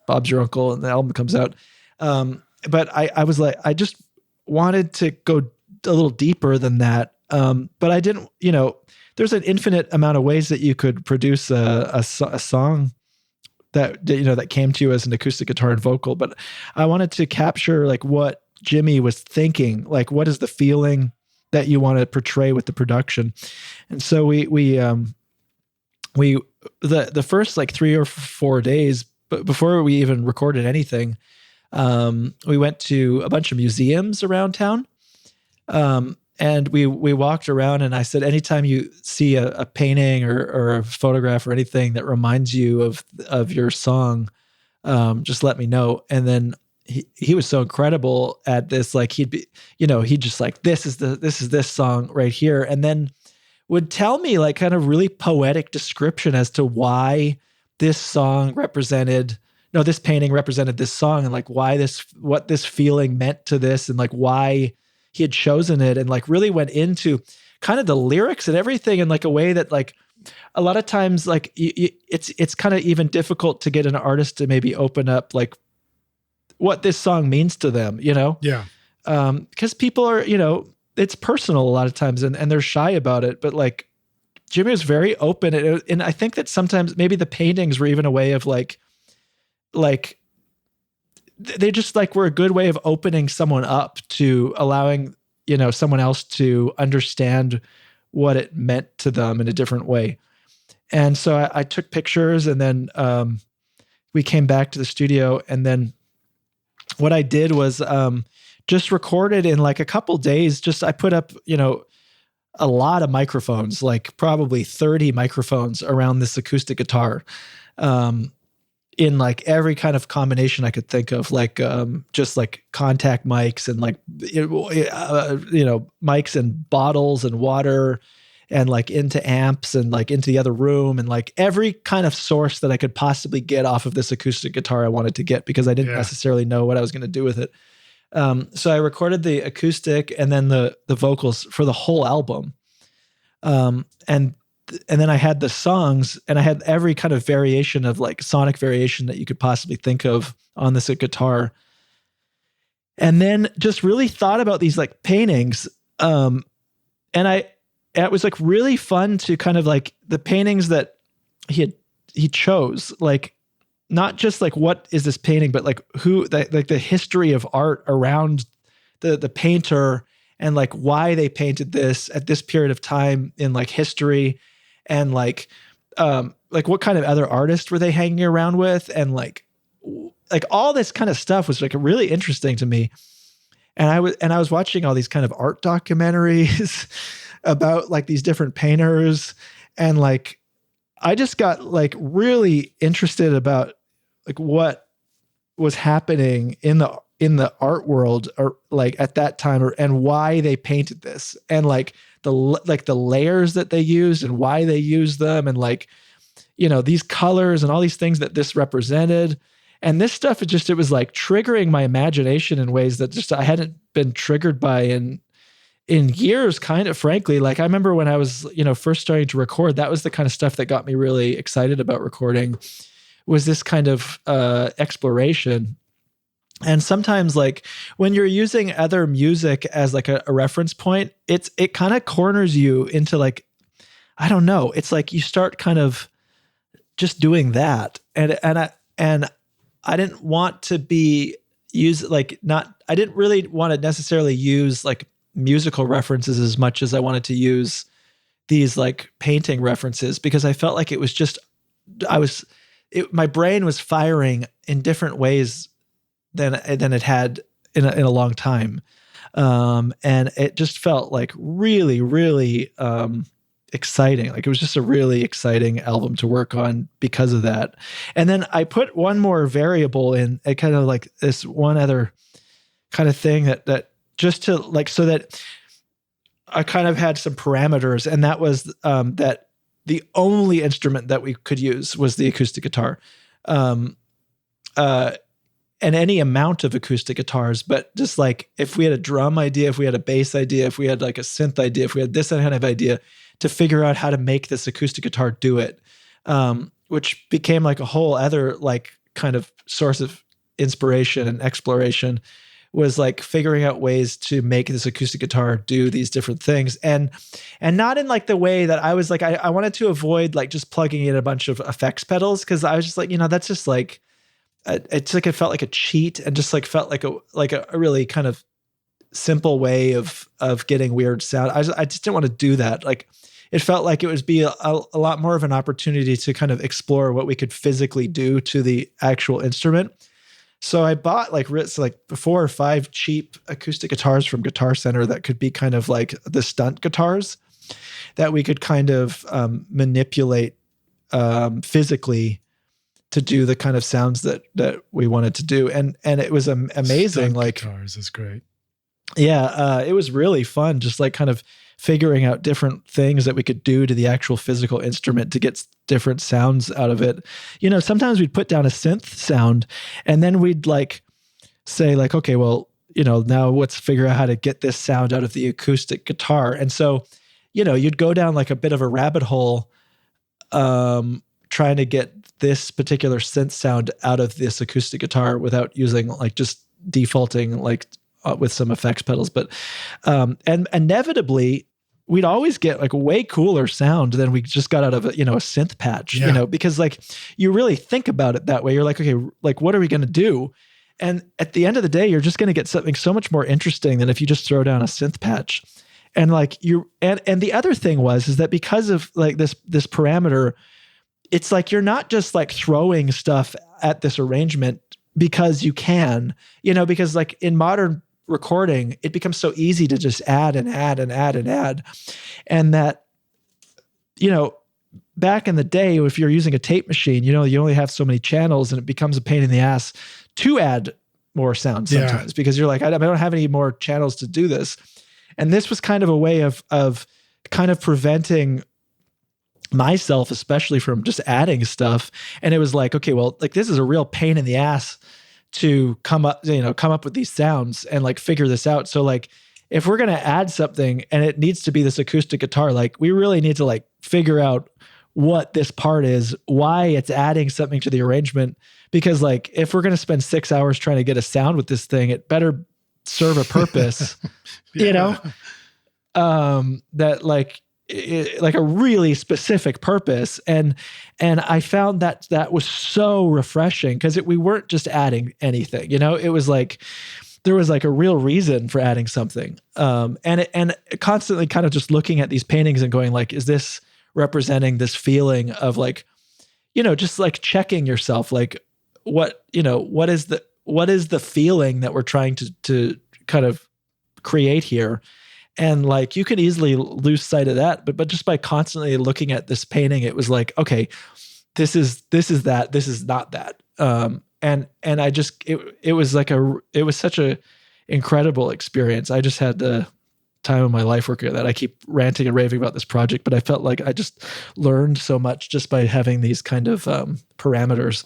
Bob's your uncle and the album comes out. But I was like, I just wanted to go a little deeper than that. But I didn't, there's an infinite amount of ways that you could produce a song that came to you as an acoustic guitar and vocal. But I wanted to capture like what Jimmy was thinking, like what is the feeling that you want to portray with the production. And so the first like 3 or 4 days, but before we even recorded anything, we went to a bunch of museums around town. And we walked around and I said, anytime you see a painting or a photograph or anything that reminds you of your song, just let me know. And then he was so incredible at this. Like he'd just like, this is this song right here. And then would tell me like kind of really poetic description as to why this painting represented this song and like what this feeling meant to this and like why he had chosen it and like really went into kind of the lyrics and everything in like a way that like a lot of times like it's kind of even difficult to get an artist to maybe open up like what this song means to them, Yeah. Because people are, it's personal a lot of times and they're shy about it, but like Jimmy was very open. And I think that sometimes maybe the paintings were even a way of like they just like were a good way of opening someone up to allowing, someone else to understand what it meant to them in a different way. And so I took pictures and then we came back to the studio. And then what I did was just recorded in like a couple days. I put up, a lot of microphones, like probably 30 microphones around this acoustic guitar. In like every kind of combination I could think of, like just like contact mics and like, mics and bottles and water and like into amps and like into the other room and like every kind of source that I could possibly get off of this acoustic guitar I wanted to get because I didn't necessarily know what I was going to do with it. So I recorded the acoustic and then the vocals for the whole album. And then I had the songs and I had every kind of variation of like sonic variation that you could possibly think of on this guitar. And then just really thought about these like paintings. And it was like really fun to kind of like the paintings that he chose, like not just like, what is this painting, but like the history of art around the painter and like why they painted this at this period of time in like history. And like what kind of other artists were they hanging around with? And like all this kind of stuff was like really interesting to me. And I was watching all these kind of art documentaries about like these different painters and like I just got like really interested about like what was happening in the art world, or like at that time, and why they painted this, and like the layers that they used and why they used them, and like, these colors and all these things that this represented. And this stuff, it was like triggering my imagination in ways that just I hadn't been triggered by in years, kind of, frankly. Like I remember when I was, first starting to record, that was the kind of stuff that got me really excited about recording, was this kind of exploration. And sometimes, like when you're using other music as like a reference point, it kind of corners you into like, I don't know. It's like you start kind of just doing that. And I didn't want to I didn't really want to necessarily use like musical references as much as I wanted to use these like painting references, because I felt like it was just, my brain was firing in different ways than it had in a long time. And it just felt like really, really, exciting. Like it was just a really exciting album to work on because of that. And then I put one more variable in, a kind of like this one other kind of thing that just to like, so that I kind of had some parameters, and that was that the only instrument that we could use was the acoustic guitar. And any amount of acoustic guitars, but just like if we had a drum idea, if we had a bass idea, if we had like a synth idea, if we had this kind of idea, to figure out how to make this acoustic guitar do it, which became like a whole other like kind of source of inspiration and exploration, was like figuring out ways to make this acoustic guitar do these different things. And not in like the way that I was like, I wanted to avoid like just plugging in a bunch of effects pedals, because I was just like, that's just like, it's like it felt like a cheat, and just like felt like a really kind of simple way of getting weird sound. I just didn't want to do that. Like it felt like it would be a lot more of an opportunity to kind of explore what we could physically do to the actual instrument. So I bought like 4 or 5 cheap acoustic guitars from Guitar Center that could be kind of like the stunt guitars that we could kind of manipulate physically to do the kind of sounds that we wanted to do. And it was amazing. Stunt like guitars is great. Yeah. It was really fun. Just like kind of figuring out different things that we could do to the actual physical instrument to get different sounds out of it. Sometimes we'd put down a synth sound, and then we'd like say like, okay, well, now let's figure out how to get this sound out of the acoustic guitar. And so, you'd go down like a bit of a rabbit hole, trying to get this particular synth sound out of this acoustic guitar without using like just defaulting like with some effects pedals. But and inevitably we'd always get like a way cooler sound than we just got out of a synth patch, because like you really think about it that way. You're like, okay, like what are we going to do? And at the end of the day, you're just going to get something so much more interesting than if you just throw down a synth patch. And like and the other thing is that because of like this parameter, it's like you're not just like throwing stuff at this arrangement because you can, because like in modern recording, it becomes so easy to just add and add and add and add. And that, back in the day, if you're using a tape machine, you only have so many channels, and it becomes a pain in the ass to add more sound sometimes, because you're like, I don't have any more channels to do this. And this was kind of a way of kind of preventing myself, especially, from just adding stuff. And it was like, okay, well, like this is a real pain in the ass to come up with these sounds and like figure this out. So like, if we're going to add something and it needs to be this acoustic guitar, like we really need to like figure out what this part is, why it's adding something to the arrangement. Because like, if we're going to spend 6 hours trying to get a sound with this thing, it better serve a purpose, that like a really specific purpose. And I found that was so refreshing, because we weren't just adding anything, it was like, there was like a real reason for adding something. And constantly kind of just looking at these paintings and going like, is this representing this feeling of like, just like checking yourself, like what is the feeling that we're trying to kind of create here? And like, you could easily lose sight of that, but just by constantly looking at this painting, it was like, okay, this is that, this is not that. And I just, it was such a incredible experience. I just had the time of my life working on that. I keep ranting and raving about this project, but I felt like I just learned so much just by having these kind of parameters.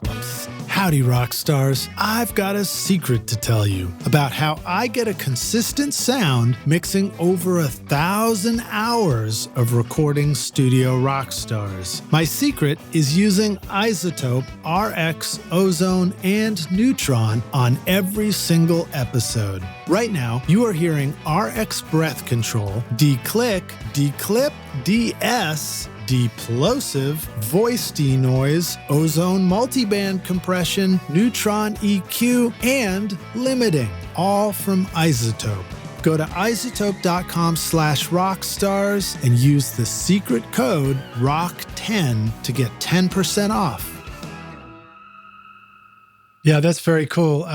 Howdy, rock stars. I've got a secret to tell you about how I get a consistent sound mixing over 1,000 hours of recording studio rock stars. My secret is using Izotope, RX, Ozone, and Neutron on every single episode. Right now, you are hearing RX breath control, declick, declip, DS, deplosive, voice denoise, ozone multiband compression, neutron EQ, and limiting, all from Izotope. Go to izotope.com/rockstars and use the secret code ROCK10 to get 10% off. Yeah, that's very cool.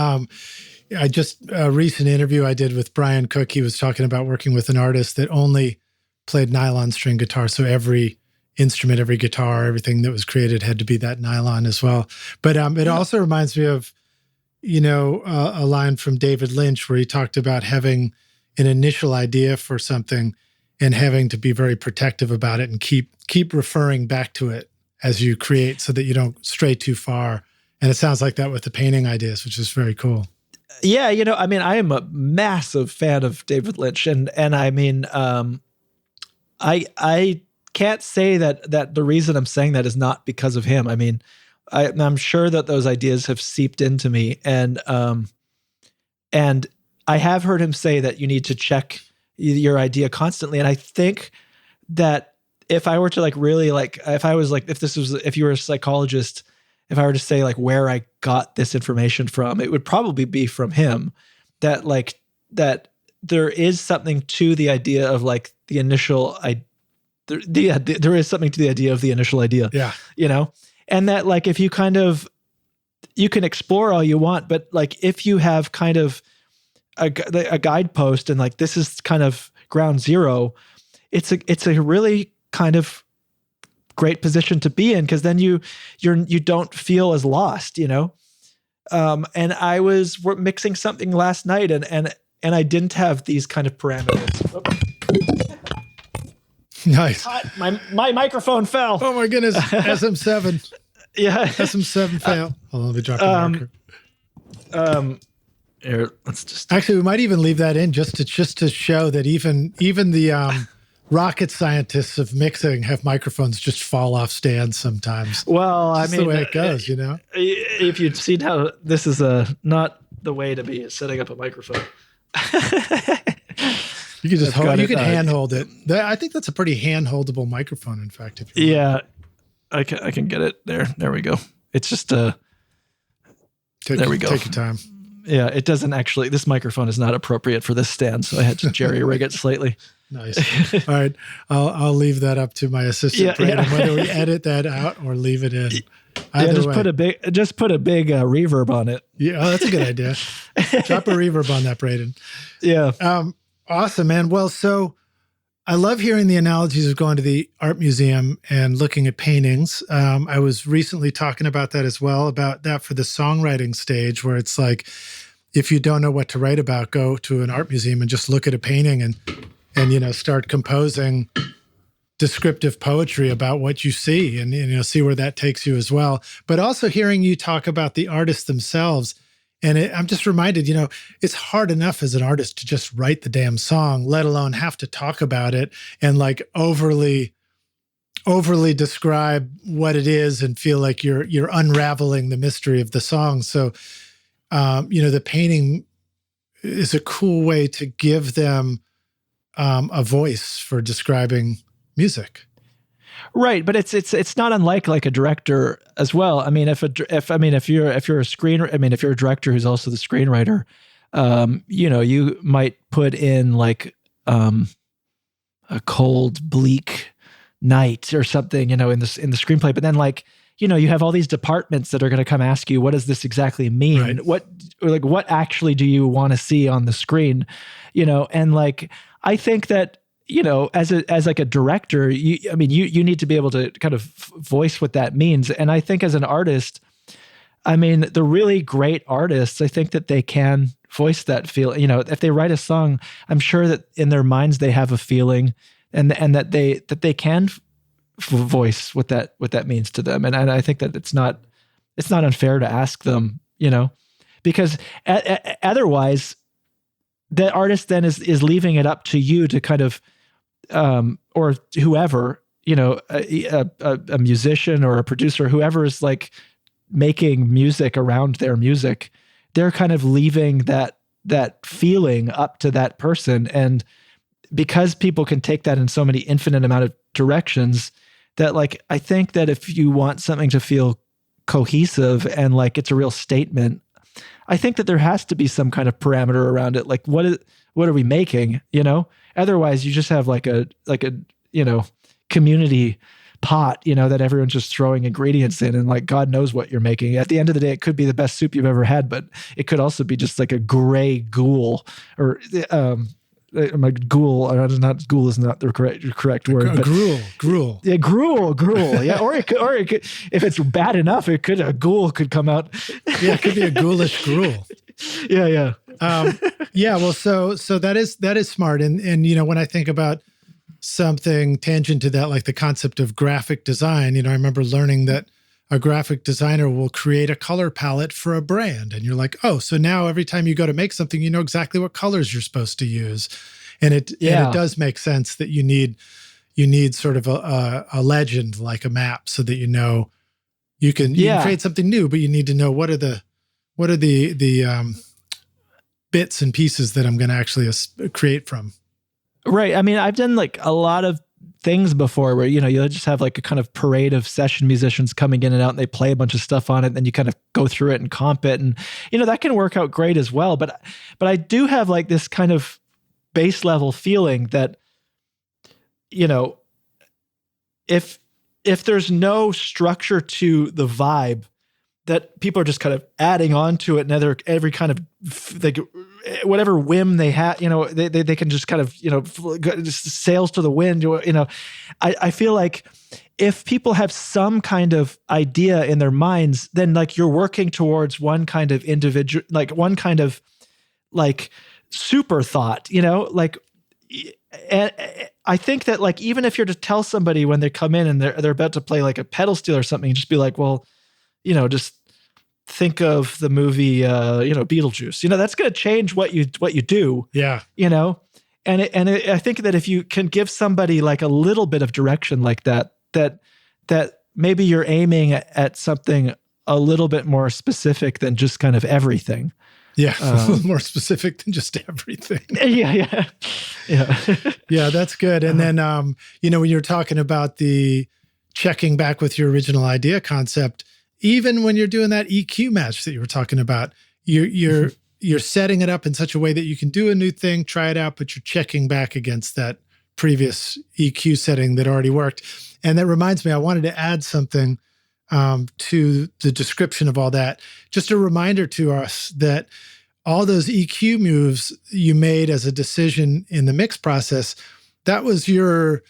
I just, a recent interview I did with Brian Cook, he was talking about working with an artist that only played nylon string guitar. So every instrument, every guitar, everything that was created had to be that nylon as well. But it also reminds me of, a line from David Lynch where he talked about having an initial idea for something and having to be very protective about it and keep referring back to it as you create so that you don't stray too far. And it sounds like that with the painting ideas, which is very cool. Yeah, I am a massive fan of David Lynch, and I mean, I can't say that the reason I'm saying that is not because of him. I mean, I'm sure that those ideas have seeped into me, and I have heard him say that you need to check your idea constantly. And I think that if I were to if you were a psychologist, if I were to say like where I got this information from, it would probably be from him. That there is something to the idea of like the initial there is something to the idea of the initial idea. Yeah. And that like, if you you can explore all you want, but like, if you have kind of a guidepost and like, this is kind of ground zero, it's a really kind of great position to be in. Cause then you don't feel as lost, And I was mixing something last night and I didn't have these kind of parameters. Nice. My microphone fell. Oh my goodness. SM7. Yeah. SM7 fail. Hold on, let me drop the marker. Here, let's just. Actually, we might even leave that in just to show that even the rocket scientists of mixing have microphones just fall off stands sometimes. Well, That's the way it goes, If you'd seen how this is not the way to be setting up a microphone. You could just handhold it. I think that's a pretty hand-holdable microphone, in fact. If you want. I can get it there. There we go. It's just there we go. Take your time. Yeah, it doesn't actually. This microphone is not appropriate for this stand, so I had to jerry rig it slightly. Nice. All right, I'll leave that up to my assistant, Brandon, whether we edit that out or leave it in. Put a big reverb on it. Yeah, that's a good idea. Drop a reverb on that, Braden. Yeah. Awesome, man. Well, so I love hearing the analogies of going to the art museum and looking at paintings. I was recently talking about that as well, about that for the songwriting stage, where it's like, if you don't know what to write about, go to an art museum and just look at a painting and start composing descriptive poetry about what you see and see where that takes you as well. But also hearing you talk about the artists themselves. And I'm just reminded, it's hard enough as an artist to just write the damn song, let alone have to talk about it and like overly describe what it is and feel like you're unraveling the mystery of the song. So, the painting is a cool way to give them a voice for describing music. Right, but it's not unlike like a director as well. I mean, if you're a screenwriter, if you're a director who's also the screenwriter, you might put in like a cold, bleak night or something, in the screenplay. But then like you have all these departments that are going to come ask you, what does this exactly mean? Right. What actually do you want to see on the screen? And like, I think that, as like a director, you need to be able to kind of voice what that means. And I think as an artist, the really great artists, I think that they can voice that feel. If they write a song, I'm sure that in their minds they have a feeling, and that they can voice what that means to them. And I think that it's not unfair to ask them, because otherwise, the artist then is leaving it up to you to kind of, or whoever, a musician or a producer, whoever is like making music around their music, they're kind of leaving that feeling up to that person. And because people can take that in so many infinite amount of directions, that like, I think that if you want something to feel cohesive and like it's a real statement, I think that there has to be some kind of parameter around it. Like, what are we making? Otherwise you just have like a community pot, that everyone's just throwing ingredients in, and like, God knows what you're making. At the end of the day, it could be the best soup you've ever had, but it could also be just like a gray ghoul, or ghoul, or not, ghoul is not the correct word. But, gruel. Yeah, gruel. Yeah, or it could, if it's bad enough, a ghoul could come out. Yeah, it could be a ghoulish gruel. Yeah. Yeah. Well, so that is smart. And when I think about something tangent to that, like the concept of graphic design, I remember learning that a graphic designer will create a color palette for a brand. And you're like, oh, so now every time you go to make something, you know exactly what colors you're supposed to use. And it does make sense that you need sort of a legend, like a map, so that you can create something new, but you need to know what are the bits and pieces that I'm going to actually create from. Right. I've done like a lot of things before where, you'll just have like a kind of parade of session musicians coming in and out, and they play a bunch of stuff on it, and then you kind of go through it and comp it. And, that can work out great as well. But I do have like this kind of base level feeling that, if there's no structure to the vibe, that people are just kind of adding on to it, and every kind of like whatever whim they have, they can just kind of, just sails to the wind. I feel like if people have some kind of idea in their minds, then like you're working towards one kind of individual, like one kind of like super thought, like. And I think that like, even if you're to tell somebody when they come in and they're about to play like a pedal steel or something, just be like, well, just think of the movie, Beetlejuice. That's going to change what you do. Yeah. I think that if you can give somebody like a little bit of direction like that maybe you're aiming at something a little bit more specific than just kind of everything. Yeah, a little more specific than just everything. Yeah. Yeah, that's good. And then, when you're talking about the checking back with your original idea concept, even when you're doing that EQ match that you were talking about, you're setting it up in such a way that you can do a new thing, try it out, but you're checking back against that previous EQ setting that already worked. And that reminds me, I wanted to add something to the description of all that. Just a reminder to us that all those EQ moves you made as a decision in the mix process, that was your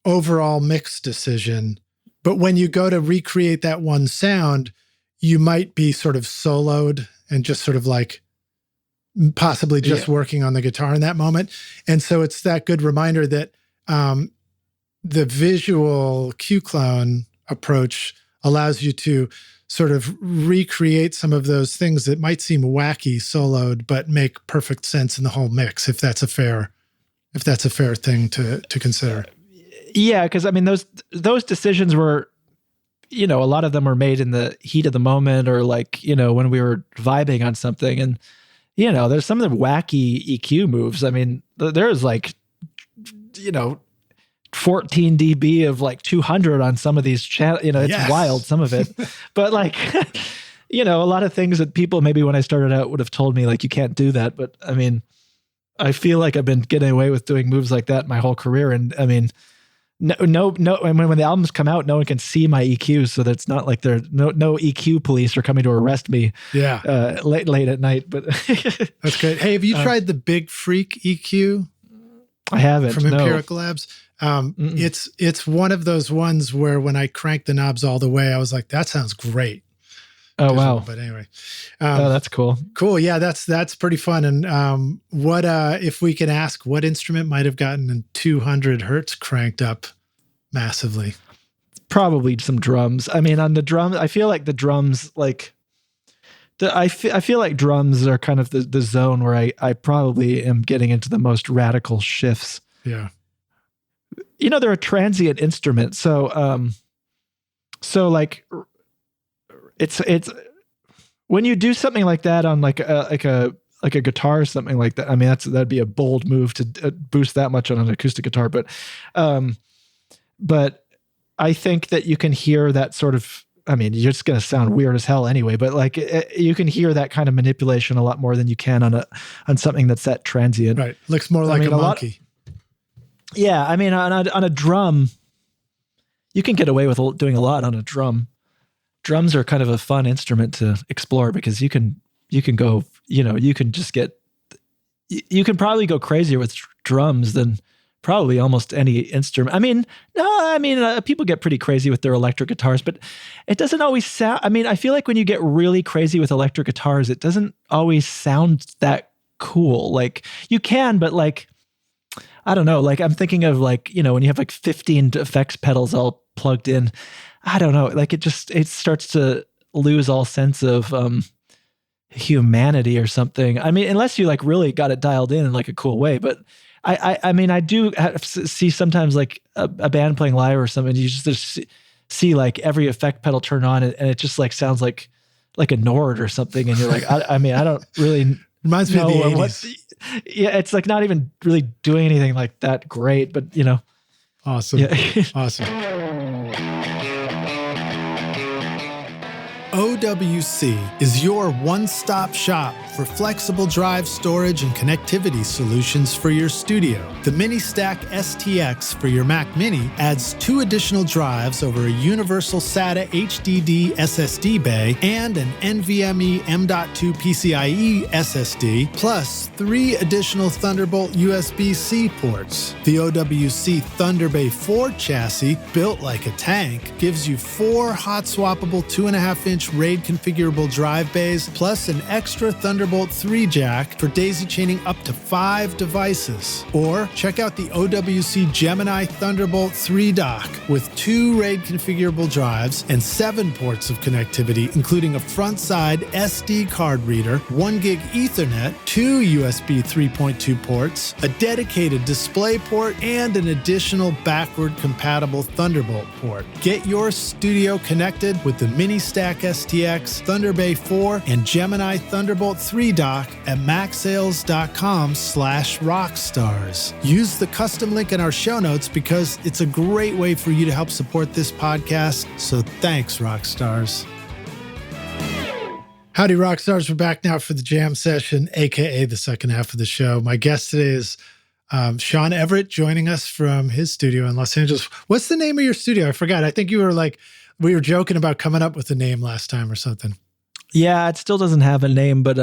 overall mix decision. But when you go to recreate that one sound, you might be sort of soloed and just sort of like possibly just working on the guitar in that moment. And so it's that good reminder that the visual cue clone approach allows you to sort of recreate some of those things that might seem wacky soloed, but make perfect sense in the whole mix, if that's a fair thing to consider. Yeah, because those decisions were, a lot of them were made in the heat of the moment, or like, when we were vibing on something. And, there's some of the wacky EQ moves. There's like, 14 dB of like 200 on some of these channels, it's wild, some of it. But like, a lot of things that people maybe when I started out would have told me like, you can't do that. But I feel like I've been getting away with doing moves like that my whole career. And No. And when the albums come out, no one can see my EQs, so that's not like there no EQ police are coming to arrest me. Yeah, late at night. But that's good. Hey, have you tried the Big Freak EQ? I haven't. From Empirical Labs. It's one of those ones where when I cranked the knobs all the way, I was like, that sounds great. Oh, wow. But anyway. That's cool. Cool. Yeah, that's pretty fun. And what if we can ask, what instrument might have gotten 200 hertz cranked up massively? Probably some drums. I mean, on the drums, I feel like the drums, like I feel like drums are kind of the zone where I probably am getting into the most radical shifts. Yeah. They're a transient instrument. So like it's when you do something like that on like a guitar or something like that. I mean, that'd be a bold move to boost that much on an acoustic guitar. But I think that you can hear that sort of, I mean, you're just going to sound weird as hell anyway, but like you can hear that kind of manipulation a lot more than you can on something that's that transient. Right. Looks more like a monkey. Yeah. I mean, on a drum, you can get away with doing a lot on a drum. Drums are kind of a fun instrument to explore because you can go, you can just you can probably go crazier with drums than probably almost any instrument. People get pretty crazy with their electric guitars, but it doesn't always sound, I feel like when you get really crazy with electric guitars, it doesn't always sound that cool. Like you can, but like, I don't know, like I'm thinking of like, when you have like 15 effects pedals all plugged in, I don't know, like it starts to lose all sense of humanity or something. I mean, unless you like really got it dialed in like a cool way. But I do see sometimes like a band playing live or something, you just see like every effect pedal turn on and it just like sounds like a Nord or something. And you're like, I don't really reminds me of the 80s. Yeah, it's like not even really doing anything like that great, but Awesome. Yeah. Awesome. OWC is your one-stop shop for flexible drive storage and connectivity solutions for your studio. The Mini Stack STX for your Mac Mini adds 2 additional drives over a universal SATA HDD SSD bay and an NVMe M.2 PCIe SSD, plus 3 additional Thunderbolt USB-C ports. The OWC Thunder Bay 4 chassis, built like a tank, gives you 4 hot-swappable 2.5-inch RAID configurable drive bays, plus an extra Thunderbolt 3 jack for daisy chaining up to 5 devices. Or check out the OWC Gemini Thunderbolt 3 dock with 2 RAID configurable drives and 7 ports of connectivity, including a front-side SD card reader, 1 gig Ethernet, 2 USB 3.2 ports, a dedicated display port, and an additional backward compatible Thunderbolt port. Get your studio connected with the Mini Stack STX, Thunder Bay 4, and Gemini Thunderbolt 3 dock at macsales.com/rockstars. Use the custom link in our show notes because it's a great way for you to help support this podcast. So thanks, Rockstars. Howdy, Rockstars. We're back now for the jam session, aka the second half of the show. My guest today is Shawn Everett, joining us from his studio in Los Angeles. What's the name of your studio? I forgot. I think you were like, we were joking about coming up with a name last time or something. Yeah, it still doesn't have a name, but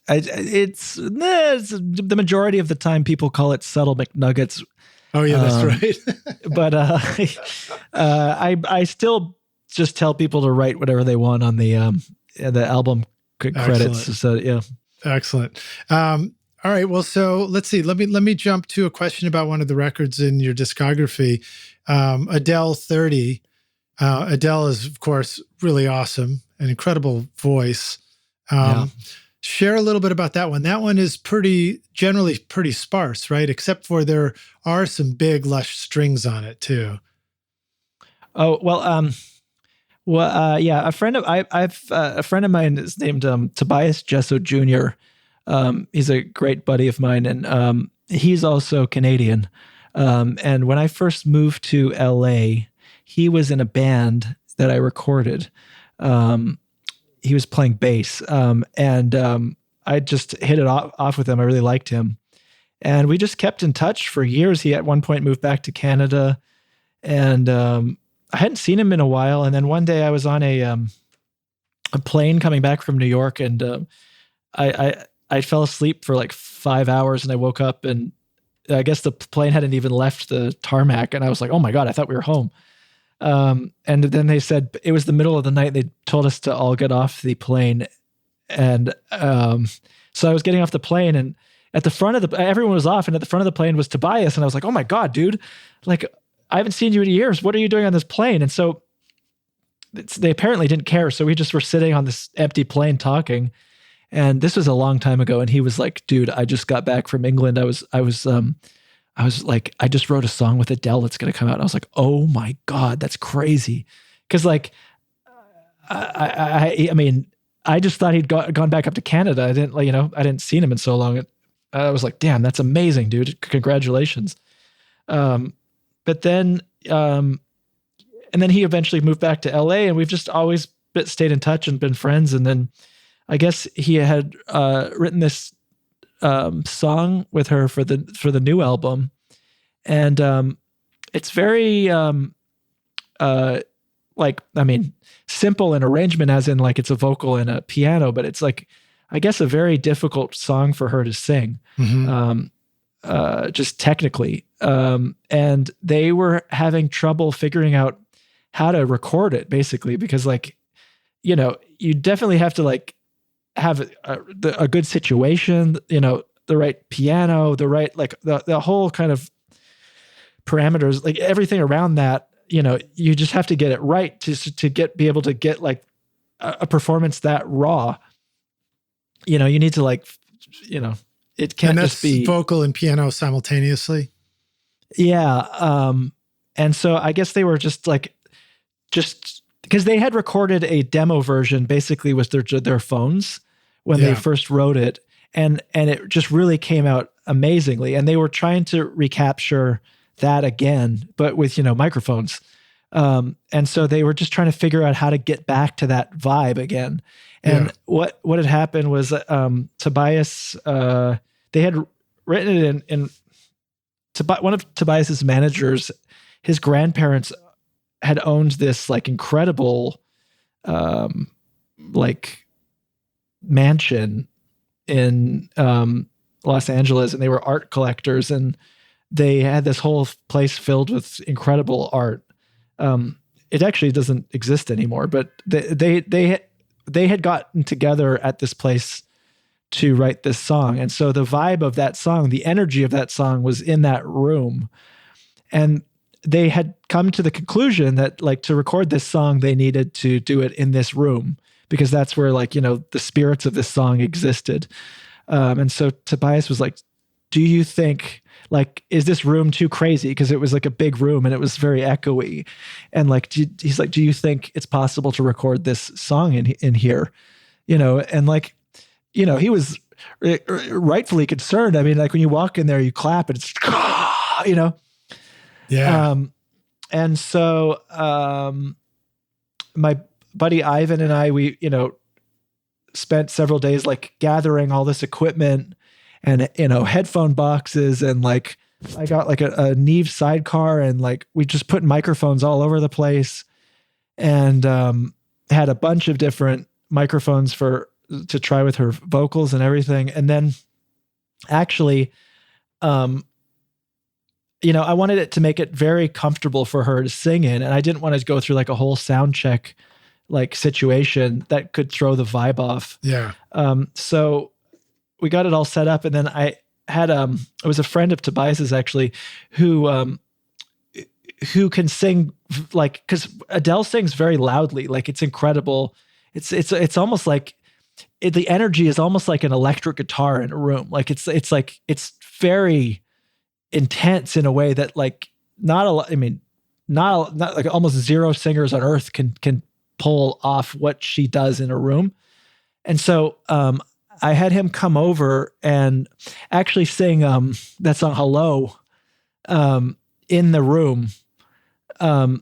it's the majority of the time people call it Subtle McNuggets. Oh yeah, that's right. But I still just tell people to write whatever they want on the album credits. Excellent. So yeah, excellent. All right, well, so let's see. Let me jump to a question about one of the records in your discography. Adele 30. Adele is, of course, really awesome, an incredible voice. Share a little bit about that one. That one is generally pretty sparse, right? Except for there are some big, lush strings on it too. Oh, well, yeah, a friend of mine is named Tobias Jesso Jr. He's a great buddy of mine, and he's also Canadian. And when I first moved to LA, he was in a band that I recorded. He was playing bass, and I just hit it off with him. I really liked him. And we just kept in touch for years. He at one point moved back to Canada, and I hadn't seen him in a while. And then one day I was on a plane coming back from New York, and I fell asleep for like 5 hours, and I woke up, and I guess the plane hadn't even left the tarmac, and I was like, oh my God, I thought we were home. And then they said it was the middle of the night. They told us to all get off the plane. And so I was getting off the plane, and at the front of everyone was off, and at the front of the plane was Tobias. And I was like, oh my God, dude, like, I haven't seen you in years. What are you doing on this plane? And so they apparently didn't care. So we just were sitting on this empty plane talking. And this was a long time ago. And he was like, dude, I just got back from England. I was like, I just wrote a song with Adele that's going to come out. And I was like, oh my God, that's crazy. Cause like, I mean, I just thought he'd gone back up to Canada. I didn't seen him in so long. I was like, damn, that's amazing, dude. Congratulations. But then, and then he eventually moved back to LA, and we've just always stayed in touch and been friends. And then I guess he had written this song with her for the new album. And it's very like, I mean, simple in arrangement, as in like it's a vocal and a piano, but it's like, I guess, a very difficult song for her to sing, just technically. And they were having trouble figuring out how to record it, basically, because like, you know, you definitely have to like have a good situation, you know, the right piano, the right, like the whole kind of parameters, like everything around that, you know, you just have to get it right to be able to get like a performance that raw. You know, you need to like, you know, it can't just be vocal and piano simultaneously. Yeah. And so I guess they were just because they had recorded a demo version basically with their phones when they first wrote it. And it just really came out amazingly. And they were trying to recapture that again, but with, you know, microphones. And so they were just trying to figure out how to get back to that vibe again. And what had happened was Tobias, they had written it in one of Tobias's managers, his grandparents had owned this like incredible like mansion in Los Angeles, and they were art collectors, and they had this whole place filled with incredible art. It actually doesn't exist anymore, but they had gotten together at this place to write this song. And so the vibe of that song, the energy of that song was in that room. And they had come to the conclusion that like to record this song, they needed to do it in this room because that's where like, you know, the spirits of this song existed. And so Tobias was like, do you think like, is this room too crazy? Because it was like a big room and it was very echoey. And like, he's like, do you think it's possible to record this song in here? You know, and like, you know, he was rightfully concerned. I mean, like when you walk in there, you clap and it's, you know? Yeah. And so my buddy Ivan and I, we, you know, spent several days like gathering all this equipment and, you know, headphone boxes, and like I got like a Neve sidecar, and like we just put microphones all over the place, and had a bunch of different microphones to try with her vocals and everything. And then actually, you know, I wanted it to make it very comfortable for her to sing in, and I didn't want to go through like a whole sound check like situation that could throw the vibe off. Yeah. So we got it all set up, and then I had it was a friend of Tobias's actually who can sing like, because Adele sings very loudly, like it's incredible. It's almost like the energy is almost like an electric guitar in a room. Like it's very intense in a way that like not like almost zero singers on earth can pull off what she does in a room. And so I had him come over and actually sing that song Hello in the room, and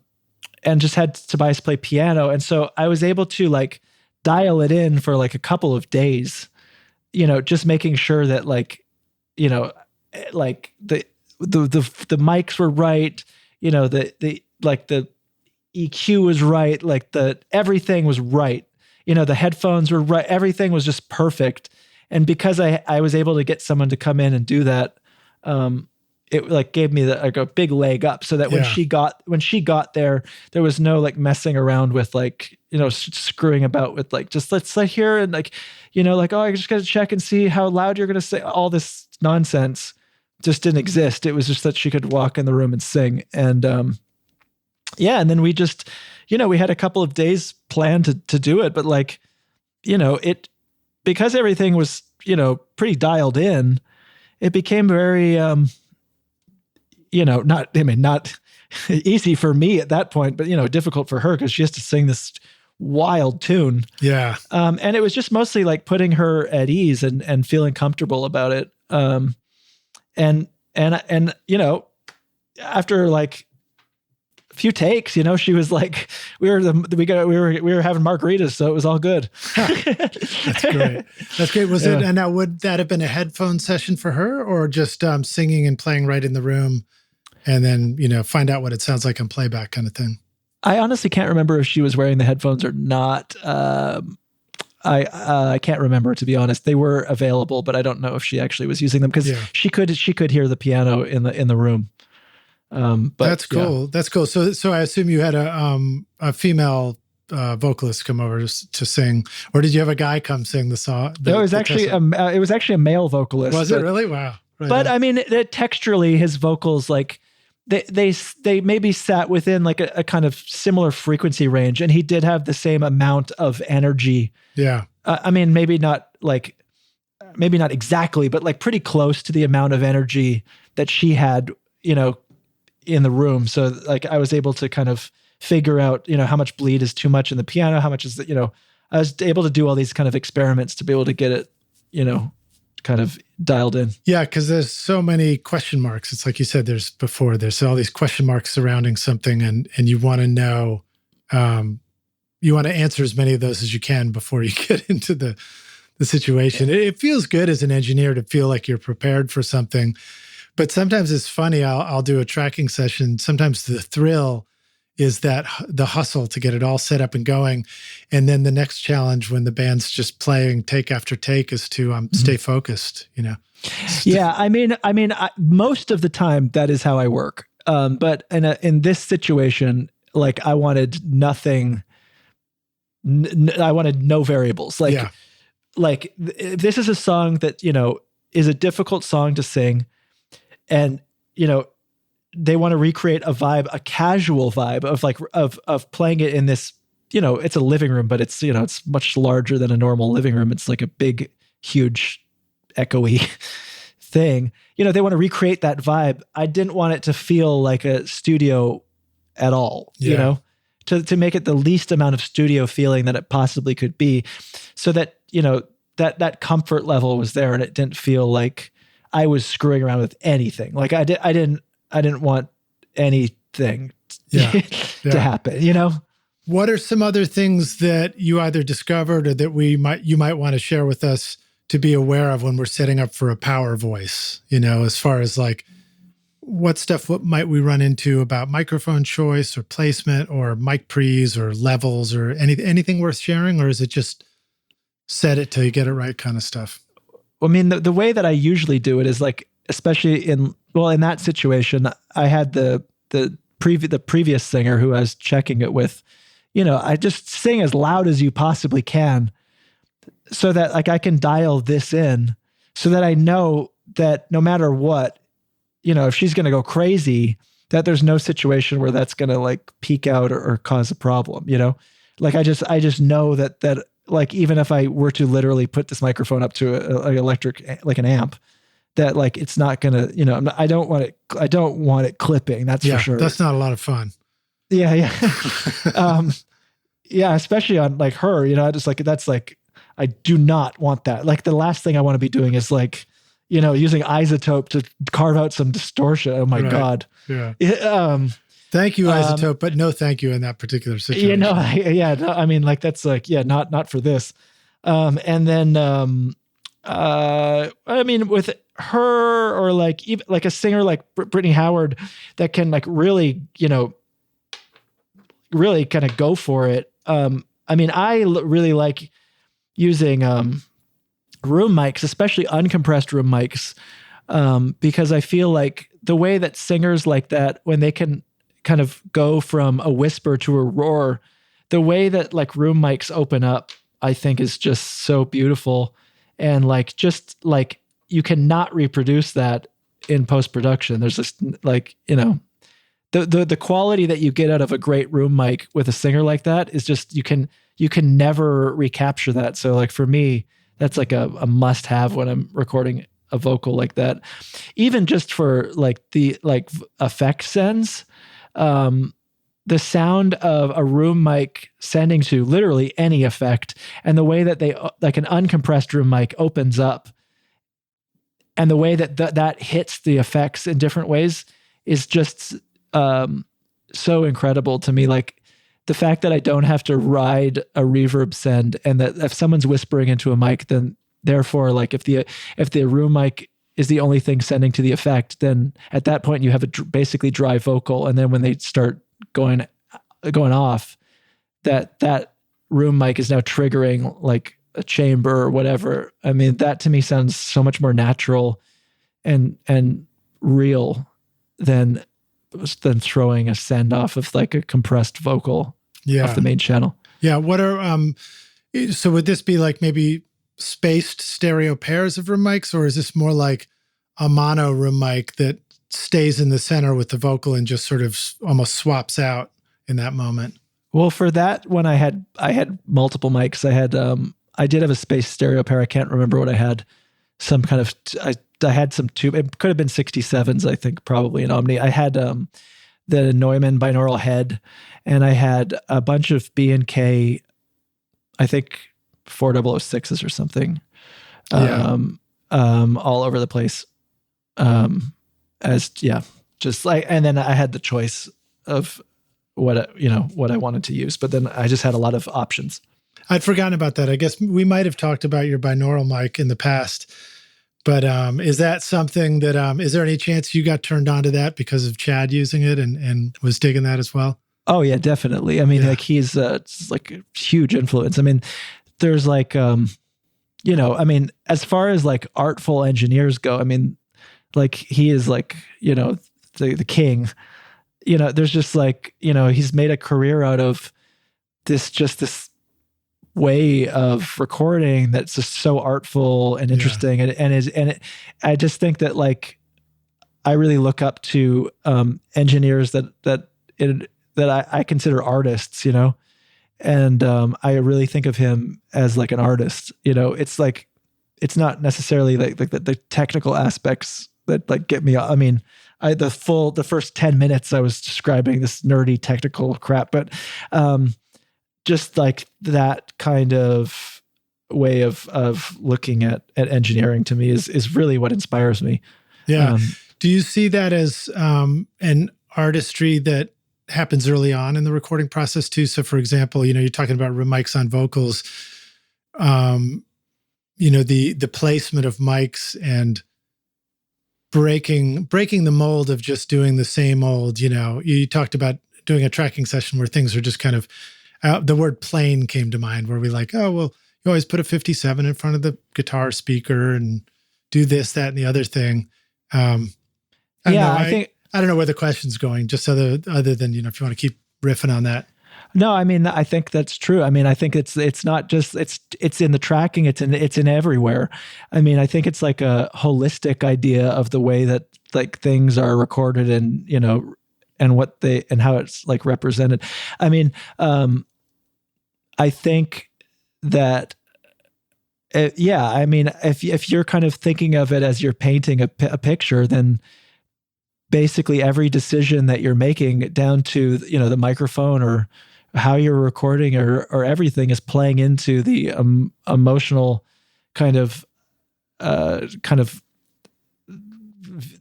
just had Tobias play piano. And so I was able to like dial it in for like a couple of days, you know, just making sure that like, you know, like the mics were right, you know, the EQ was right, like everything was right. You know, the headphones were right. Everything was just perfect. And because I was able to get someone to come in and do that, it like gave me a big leg up, so that when she got there was no like messing around with like, you know, screwing about with like, just let's sit here and like, you know, like, oh, I just got to check and see how loud you're going to say. All this nonsense just didn't exist. It was just that she could walk in the room and sing. And, and then we just, you know, we had a couple of days planned to do it, but like, you know, because everything was, you know, pretty dialed in, it became very, you know, not easy for me at that point, but, you know, difficult for her because she has to sing this wild tune. Yeah. And it was just mostly like putting her at ease and feeling comfortable about it. And, you know, after like a few takes, you know, she was like, we were having margaritas, so it was all good. That's great. That's great. Was it, and now would that have been a headphone session for her, or just singing and playing right in the room and then, you know, find out what it sounds like on playback kind of thing? I honestly can't remember if she was wearing the headphones or not. I can't remember, to be honest. They were available, but I don't know if she actually was using them because she could hear the piano in the room. But that's cool. Yeah. That's cool. So I assume you had a female vocalist come over to sing, or did you have a guy come sing the song? No, it was actually a male vocalist. Was it really? Wow. Right but on. I mean, texturally, his vocals, like they maybe sat within like a kind of similar frequency range, and he did have the same amount of energy. Yeah. I mean, maybe not exactly, but like pretty close to the amount of energy that she had, you know, in the room. So like I was able to kind of figure out, you know, how much bleed is too much in the piano, how much is that, you know, I was able to do all these kind of experiments to be able to get it, you know, kind of dialed in. Yeah, because there's so many question marks. It's like you said, there's all these question marks surrounding something, and you want to know, you want to answer as many of those as you can before you get into the situation. It feels good as an engineer to feel like you're prepared for something. But sometimes it's funny. I'll do a tracking session. Sometimes the thrill is that the hustle to get it all set up and going. And then the next challenge when the band's just playing take after take is to stay focused, you know? Yeah. I mean, most of the time that is how I work. But in this situation, like I wanted nothing, I wanted no variables. Like this is a song that, you know, is a difficult song to sing. And, you know, they want to recreate a vibe, a casual vibe of like, of playing it in this, you know, it's a living room, but it's, you know, it's much larger than a normal living room. It's like a big, huge, echoey thing. You know, they want to recreate that vibe. I didn't want it to feel like a studio at all, you know, to make it the least amount of studio feeling that it possibly could be, so that, you know, that comfort level was there and it didn't feel like I was screwing around with anything. Like I didn't want anything to happen, you know? What are some other things that you either discovered or that you might want to share with us to be aware of when we're setting up for a power voice, you know, as far as like what might we run into about microphone choice or placement or mic pre's or levels or anything worth sharing? Or is it just set it till you get it right kind of stuff? I mean, the way that I usually do it is like, especially in that situation, I had the previous singer who I was checking it with, you know, I just sing as loud as you possibly can so that like I can dial this in so that I know that no matter what, you know, if she's going to go crazy, that there's no situation where that's going to like peak out or cause a problem, you know? Like I just know that like, even if I were to literally put this microphone up to an electric, like an amp, that like, it's not gonna, you know, I don't want it clipping. That's for sure. That's not a lot of fun. Yeah. Yeah. Especially on like her, you know, I just like, that's like, I do not want that. Like the last thing I want to be doing is like, you know, using Izotope to carve out some distortion. Oh my God. Yeah. Thank you, Izotope, but no thank you in that particular situation. You know, I mean, like, that's like, not for this. And then, I mean, with her or like even like a singer like Brittany Howard that can like really, really kind of go for it. I mean, I really like using room mics, especially uncompressed room mics, because I feel like the way that singers like that, when they can kind of go from a whisper to a roar, the way that like room mics open up, I think is just so beautiful. And like, just like you cannot reproduce that in post-production. There's just like, the quality that you get out of a great room mic with a singer like that is just, you can never recapture that. So like for me, that's like a must have when I'm recording a vocal like that. Even just for like the like effect sends, the sound of a room mic sending to literally any effect, and the way that they like an uncompressed room mic opens up, and the way that that hits the effects in different ways is just so incredible to me. Like the fact that I don't have to ride a reverb send, and that if someone's whispering into a mic, then therefore, like if the room mic is the only thing sending to the effect, then at that point you have a basically dry vocal. And then when they start going off, that room mic is now triggering like a chamber or whatever. I mean, that to me sounds so much more natural and real than throwing a send off of like a compressed vocal off the main channel. Yeah. What are, so would this be like maybe spaced stereo pairs of room mics, or is this more like a mono room mic that stays in the center with the vocal and just sort of almost swaps out in that moment? Well, for that one, I had multiple mics. I did have a spaced stereo pair. I can't remember what I had. Some kind of, I had some tube. It could have been 67s, I think, probably in Omni. I had the Neumann binaural head, and I had a bunch of B&K, I think 4006s or something, all over the place. Just like, and then I had the choice of what I wanted to use, but then I just had a lot of options. I'd forgotten about that. I guess we might have talked about your binaural mic in the past, but is that something that, is there any chance you got turned on to that because of Chad using it and was digging that as well? Oh yeah, definitely. I mean, like he's like a huge influence. I mean, there's like, I mean, as far as like artful engineers go, I mean, like he is like, the king, there's just like, he's made a career out of this way of recording that's just so artful and interesting. I just think that like, I really look up to engineers that I consider artists, and I really think of him as like an artist. It's like, it's not necessarily like the technical aspects that like get me. I mean, the first 10 minutes I was describing this nerdy technical crap, but just like that kind of way of looking at engineering to me is really what inspires me. Yeah. Do you see that as an artistry that happens early on in the recording process too? So for example, you're talking about room mics on vocals, the placement of mics and breaking the mold of just doing the same old, you talked about doing a tracking session where things are just kind of, the word plain came to mind, where we like, oh, well, you always put a 57 in front of the guitar speaker and do this, that, and the other thing. I don't know where the question's going, just other than, if you want to keep riffing on that. No, I mean, I think that's true. I mean, I think it's not just, it's in the tracking, it's in everywhere. I mean, I think it's like a holistic idea of the way that like things are recorded and, and how it's like represented. I mean, I think that, I mean, if you're kind of thinking of it as you're painting a picture, then basically every decision that you're making down to, the microphone or how you're recording or everything is playing into the emotional kind of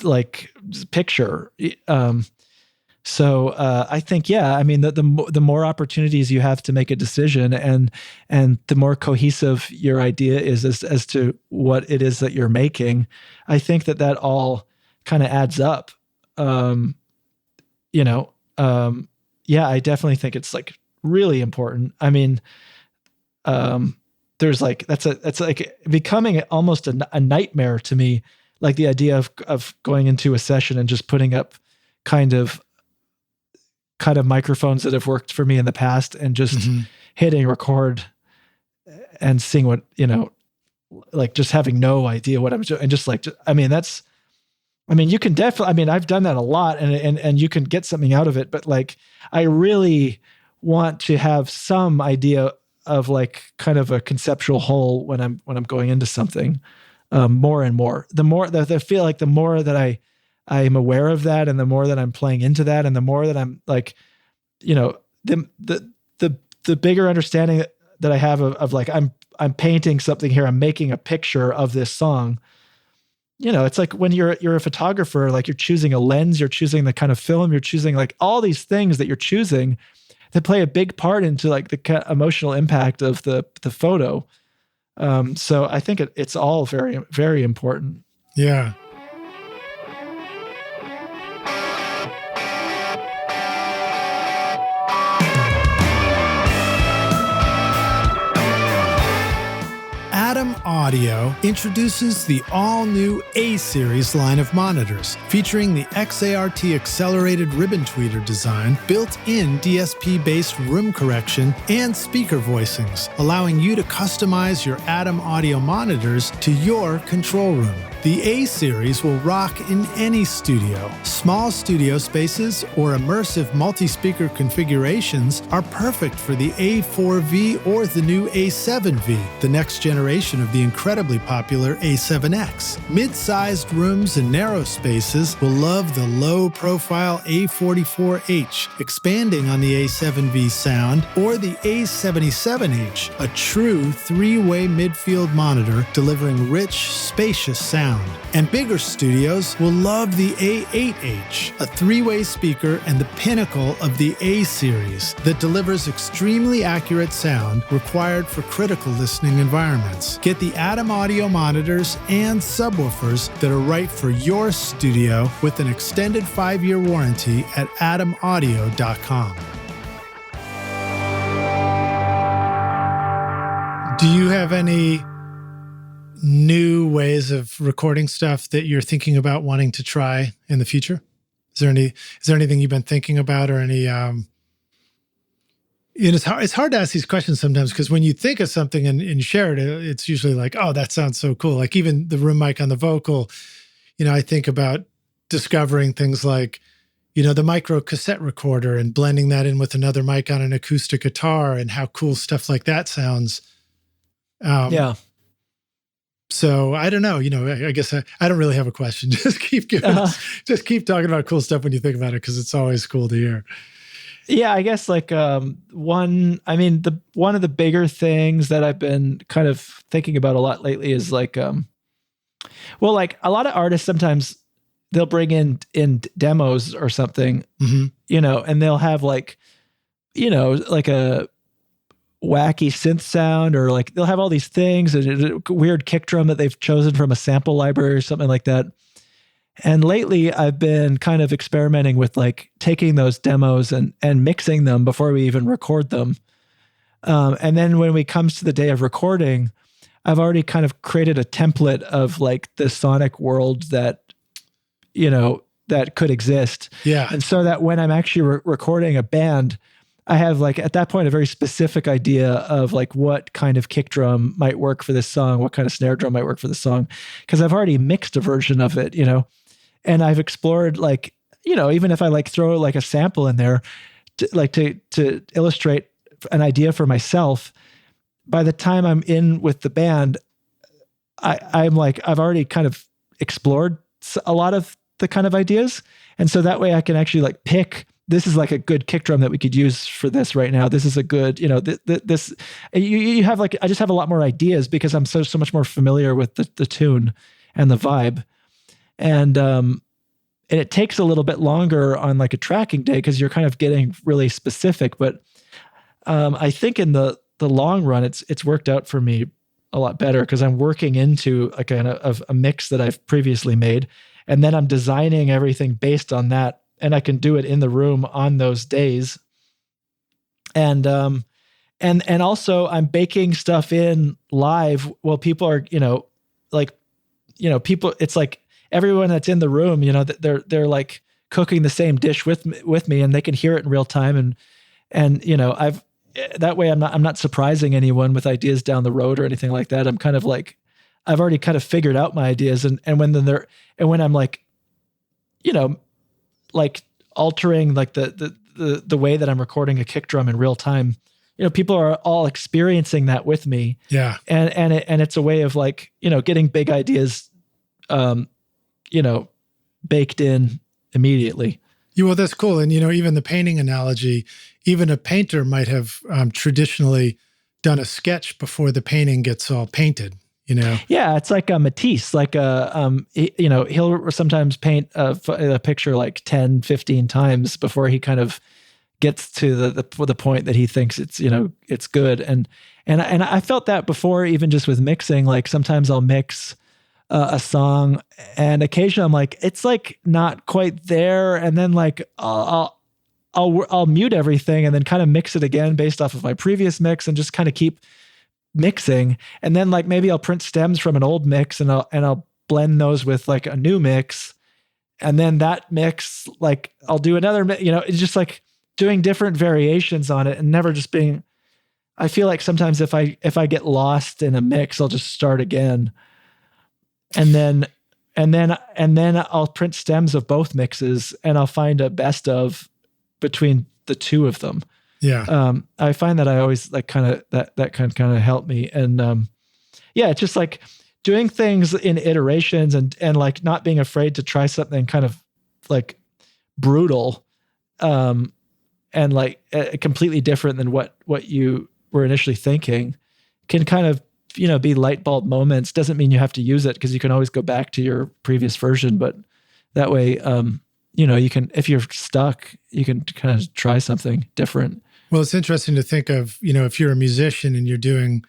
like picture. So I think, I mean, the more opportunities you have to make a decision, and the more cohesive your idea is as to what it is that you're making, I think that all kind of adds up. I definitely think it's like really important. I mean, there's like that's like becoming almost a nightmare to me. Like the idea of going into a session and just putting up kind of microphones that have worked for me in the past and just hitting record and seeing what, like just having no idea what I'm doing. And just like, you can definitely, I've done that a lot and you can get something out of it, but like, I really want to have some idea of like kind of a conceptual whole when I'm going into something, more and more. The more that I feel like, the more that I am aware of that, and the more that I'm playing into that, and the more that I'm like, the bigger understanding that I have of like, I'm painting something here, I'm making a picture of this song. It's like when you're a photographer, like you're choosing a lens, you're choosing the kind of film, you're choosing like all these things that you're choosing that play a big part into like the emotional impact of the photo. So I think it's all very, very important. Yeah. Adam Audio introduces the all-new A-Series line of monitors, featuring the XART accelerated ribbon tweeter design, built-in DSP-based room correction, and speaker voicings, allowing you to customize your Adam Audio monitors to your control room. The A-Series will rock in any studio. Small studio spaces or immersive multi-speaker configurations are perfect for the A4V or the new A7V, the next generation of the incredibly popular A7X. Mid-sized rooms and narrow spaces will love the low-profile A44H, expanding on the A7V sound, or the A77H, a true three-way midfield monitor delivering rich, spacious sound. And bigger studios will love the A8H, a three-way speaker and the pinnacle of the A-Series that delivers extremely accurate sound required for critical listening environments. Get the Adam Audio monitors and subwoofers that are right for your studio with an extended 5-year warranty at adamaudio.com. Do you have any new ways of recording stuff that you're thinking about wanting to try in the future? Is there anything you've been thinking about, or any, it's hard to ask these questions sometimes, because when you think of something and you share it, it's usually like, oh, that sounds so cool. Like even the room mic on the vocal, I think about discovering things like, the micro cassette recorder and blending that in with another mic on an acoustic guitar, and how cool stuff like that sounds. Yeah. So I don't know, I guess I don't really have a question. Just keep just keep talking about cool stuff when you think about it, because it's always cool to hear. Yeah, I guess like one of the bigger things that I've been kind of thinking about a lot lately is like, like a lot of artists, sometimes they'll bring in demos or something, and they'll have like, like a wacky synth sound, or like they'll have all these things, a weird kick drum that they've chosen from a sample library or something like that. And lately I've been kind of experimenting with like taking those demos and mixing them before we even record them. And then when it comes to the day of recording, I've already kind of created a template of like the sonic world that, that could exist. Yeah. And so that when I'm actually recording a band, I have like at that point a very specific idea of like what kind of kick drum might work for this song, what kind of snare drum might work for the song, because I've already mixed a version of it, and I've explored like, even if I like throw like a sample in there to illustrate an idea for myself, by the time I'm in with the band, I'm like, I've already kind of explored a lot of the kind of ideas. And so that way I can actually like pick, this is like a good kick drum that we could use for this right now. This is a good, this, you have like, I just have a lot more ideas because I'm so much more familiar with the tune and the vibe. And it takes a little bit longer on like a tracking day because you're kind of getting really specific. But I think in the long run, it's worked out for me a lot better because I'm working into a kind of a mix that I've previously made, and then I'm designing everything based on that, and I can do it in the room on those days. And also I'm baking stuff in live while people are, people, it's like everyone that's in the room, they're like cooking the same dish with me and they can hear it in real time. And that way I'm not surprising anyone with ideas down the road or anything like that. I'm kind of like, I've already kind of figured out my ideas. And when I'm like, like altering like the way that I'm recording a kick drum in real time, people are all experiencing that with me. Yeah. And it's a way of like, getting big ideas, baked in immediately. Yeah, well, that's cool. And, even the painting analogy, even a painter might have traditionally done a sketch before the painting gets all painted, Yeah, it's like a Matisse, like he'll sometimes paint a picture like 10, 15 times before he kind of gets to the point that he thinks it's, it's good. And I felt that before, even just with mixing, like sometimes I'll mix a song and occasionally I'm like, it's like not quite there. And then like, I'll mute everything and then kind of mix it again based off of my previous mix and just kind of keep mixing. And then like, maybe I'll print stems from an old mix and I'll blend those with like a new mix. And then that mix, like I'll do another, it's just like doing different variations on it and never just being, I feel like sometimes if I get lost in a mix, I'll just start again. And then I'll print stems of both mixes and I'll find a best of between the two of them. Yeah. I find that I always like kind of that kind of help me. And it's just like doing things in iterations and like not being afraid to try something kind of like brutal, and like completely different than what you were initially thinking can kind of, be light bulb moments. Doesn't mean you have to use it because you can always go back to your previous version, but that way, you can, if you're stuck, you can kind of try something different. Well, it's interesting to think of, if you're a musician and you're doing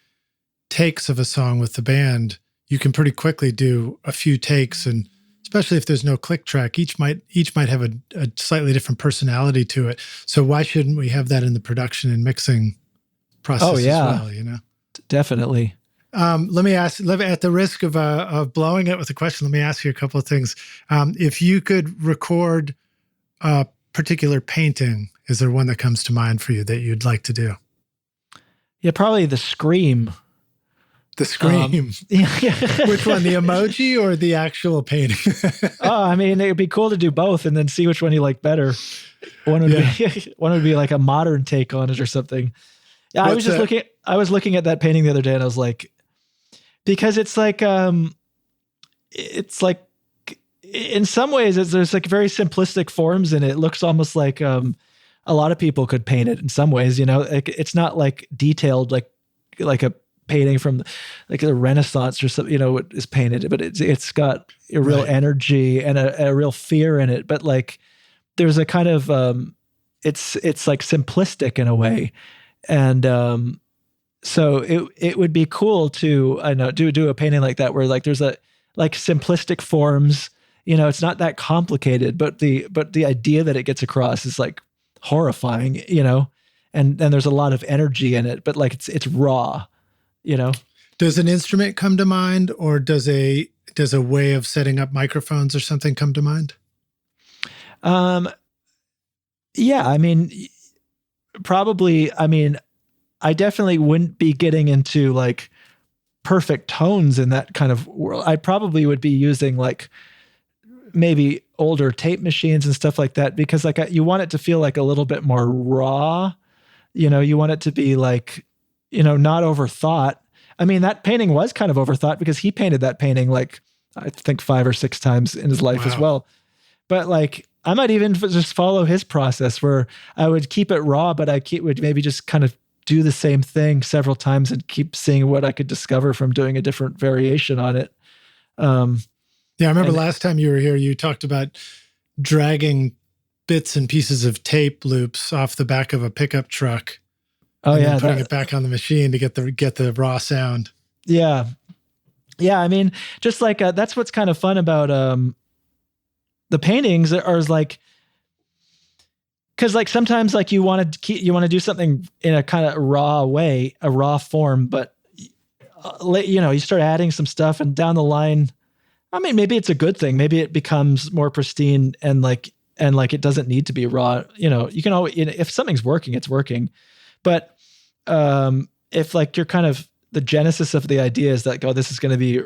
takes of a song with the band, you can pretty quickly do a few takes, and especially if there's no click track, each might have a slightly different personality to it. So why shouldn't we have that in the production and mixing process as well, Definitely. Let me ask, at the risk of blowing it with a question, let me ask you a couple of things. If you could record a particular painting, is there one that comes to mind for you that you'd like to do? Yeah, probably the Scream. The Scream. Which one, the emoji or the actual painting? I mean, it'd be cool to do both and then see which one you like better. One would be like a modern take on it or something. Yeah, I was looking at that painting the other day and I was like, because it's like in some ways there's like very simplistic forms in it. It looks almost like a lot of people could paint it in some ways, like it's not like detailed like a painting from like the Renaissance or something, what is painted, but it's got a real energy and a real fear in it. But like there's a kind of it's like simplistic in a way. And so it would be cool to, I know, do a painting like that where like there's a like simplistic forms, it's not that complicated, but the idea that it gets across is like horrifying, and there's a lot of energy in it, but like it's raw, Does an instrument come to mind, or does a way of setting up microphones or something come to mind? Yeah, I mean, probably, I definitely wouldn't be getting into like perfect tones in that kind of world. I probably would be using like maybe older tape machines and stuff like that, because like you want it to feel like a little bit more raw, you want it to be like, not overthought. I mean, that painting was kind of overthought because he painted that painting like, I think 5 or 6 times in his life as well. But like, I might even just follow his process where I would keep it raw, but would maybe just kind of do the same thing several times and keep seeing what I could discover from doing a different variation on it. Yeah, I remember last time you were here, you talked about dragging bits and pieces of tape loops off the back of a pickup truck. Oh and yeah, then putting it back on the machine to get the raw sound. Yeah, yeah. I mean, just like that's what's kind of fun about the paintings are like, because like sometimes like you want to do something in a kind of raw way, a raw form, but you start adding some stuff, and down the line, I mean, maybe it's a good thing. Maybe it becomes more pristine and like it doesn't need to be raw. You can always, if something's working, it's working. But if like you're kind of the genesis of the idea is that, this is going to be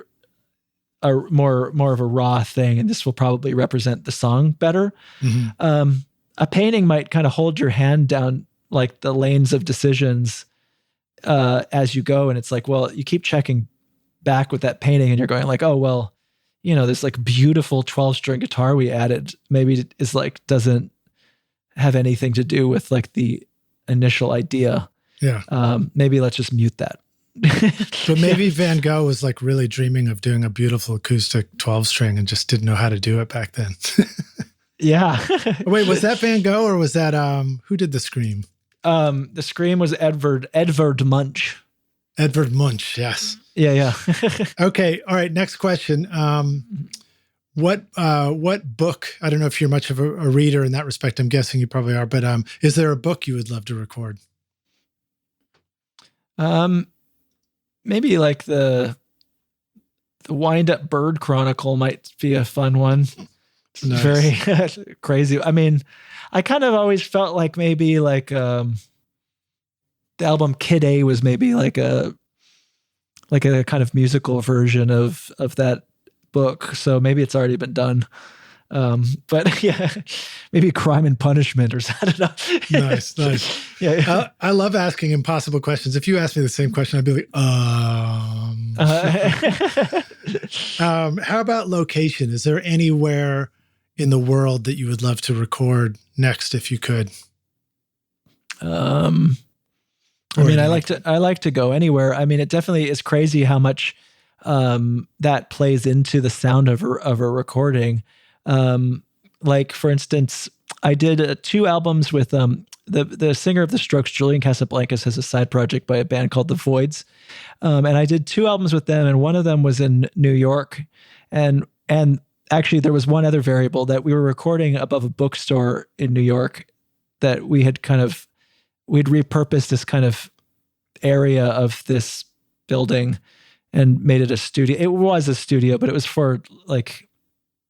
a more of a raw thing, and this will probably represent the song better. Mm-hmm. A painting might kind of hold your hand down like the lanes of decisions as you go. And it's like, well, you keep checking back with that painting and you're going like, oh, well, this like beautiful 12-string guitar we added maybe is like, doesn't have anything to do with like the initial idea. Yeah. Maybe let's just mute that. But maybe Van Gogh was like really dreaming of doing a beautiful acoustic 12-string and just didn't know how to do it back then. Yeah. Wait, was that Van Gogh or was that, who did the Scream? The Scream was Edvard Munch. Edvard Munch, yes. Yeah. Okay. All right. Next question. What book, I don't know if you're much of a reader in that respect. I'm guessing you probably are, but is there a book you would love to record? Maybe like the Wind Up Bird Chronicle might be a fun one. Nice. Very crazy. I mean, I kind of always felt like maybe like the album Kid A was maybe like a kind of musical version of that book. So maybe it's already been done. But yeah, maybe Crime and Punishment or something. I don't know. Nice. Yeah. I love asking impossible questions. If you asked me the same question, I'd be like, how about location? Is there anywhere in the world that you would love to record next if you could? I mean, I like to go anywhere. I mean, it definitely is crazy how much that plays into the sound of a recording. Like for instance, I did 2 albums with the singer of the Strokes, Julian Casablancas, has a side project by a band called The Voids, and I did 2 albums with them, and one of them was in New York, and actually there was one other variable that we were recording above a bookstore in New York that we'd repurposed this kind of area of this building and made it a studio. It was a studio, but it was for like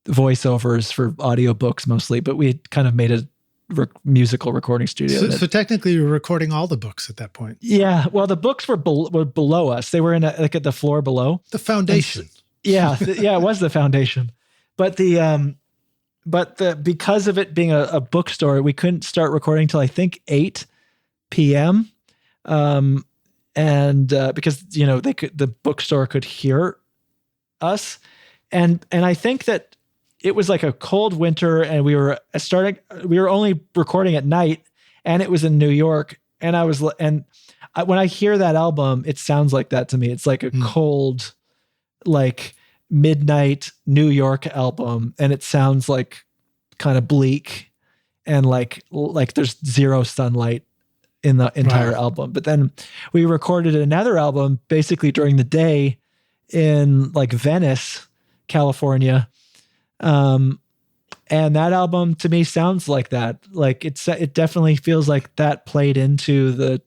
voiceovers for audiobooks mostly, but we kind of made a musical recording studio. So technically you were recording all the books at that point. Yeah. Well, the books were below us. They were in at the floor below. The foundation. It was the foundation. But because of it being a bookstore, we couldn't start recording till I think 8 p.m. And because the bookstore could hear us, and I think that it was like a cold winter, and we were only recording at night, and it was in New York, and when I hear that album, it sounds like that to me. It's like a cold, like midnight New York album, and it sounds like kind of bleak and like there's zero sunlight in the entire album. But then we recorded another album basically during the day in like Venice, California. And that album to me sounds like that. Like it definitely feels like that played into the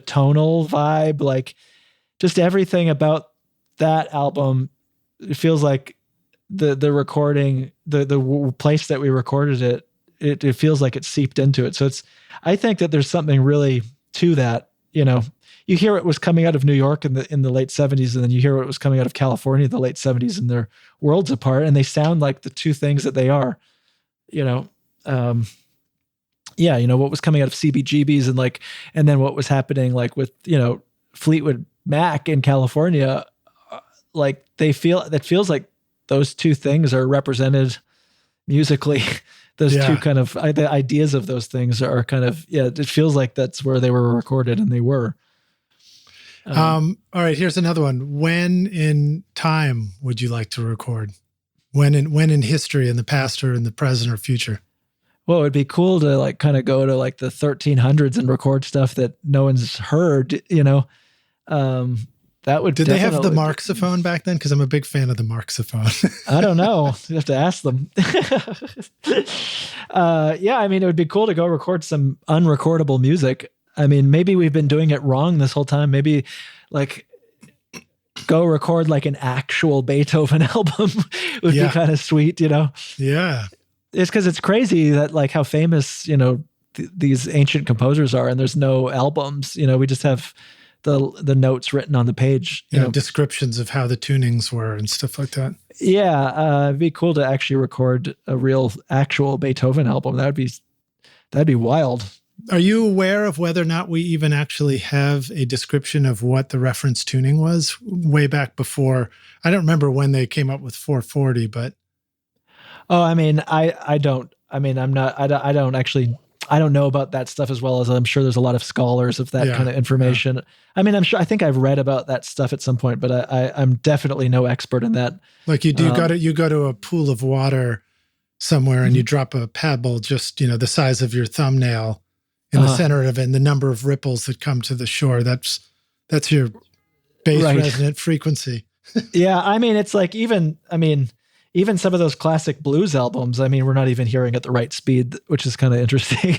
tonal vibe, like just everything about that album. It feels like the recording, the place that we recorded it feels like it seeped into it. So I think that there's something really to that. You hear it was coming out of New York in the late 70s, and then you hear it was coming out of California in the late 70s, and they're worlds apart, and they sound like the two things that they are. What was coming out of CBGBs and then what was happening like with Fleetwood Mac in California, like that feels like those two things are represented musically. Those two kind of the ideas of those things are kind of it feels like that's where they were recorded, and they were. All right, here's another one. When in time would you like to record? When in history, in the past or in the present or future? Well, it'd be cool to like kind of go to like the 1300s and record stuff that no one's heard, that would. Did they have the Marxophone back then? Because I'm a big fan of the Marxophone. I don't know. You have to ask them. Yeah, I mean, it would be cool to go record some unrecordable music. I mean, maybe we've been doing it wrong this whole time. Maybe like go record like an actual Beethoven album would be kind of sweet, Yeah. It's because it's crazy that like how famous, these ancient composers are, and there's no albums. We just have the notes written on the page. Descriptions of how the tunings were and stuff like that. Yeah, it'd be cool to actually record a real, actual Beethoven album. That'd be wild. Are you aware of whether or not we even actually have a description of what the reference tuning was way back before? I don't remember when they came up with 440, but. Oh, I mean, I don't know about that stuff as well as I'm sure there's a lot of scholars of that kind of information. Yeah. I mean, I think I've read about that stuff at some point, but I'm definitely no expert in that. Like you go to a pool of water somewhere and you drop a pebble just, the size of your thumbnail in the center of it, and the number of ripples that come to the shore. That's your base resonant frequency. Yeah. I mean, it's like even some of those classic blues albums, I mean, we're not even hearing at the right speed, which is kind of interesting.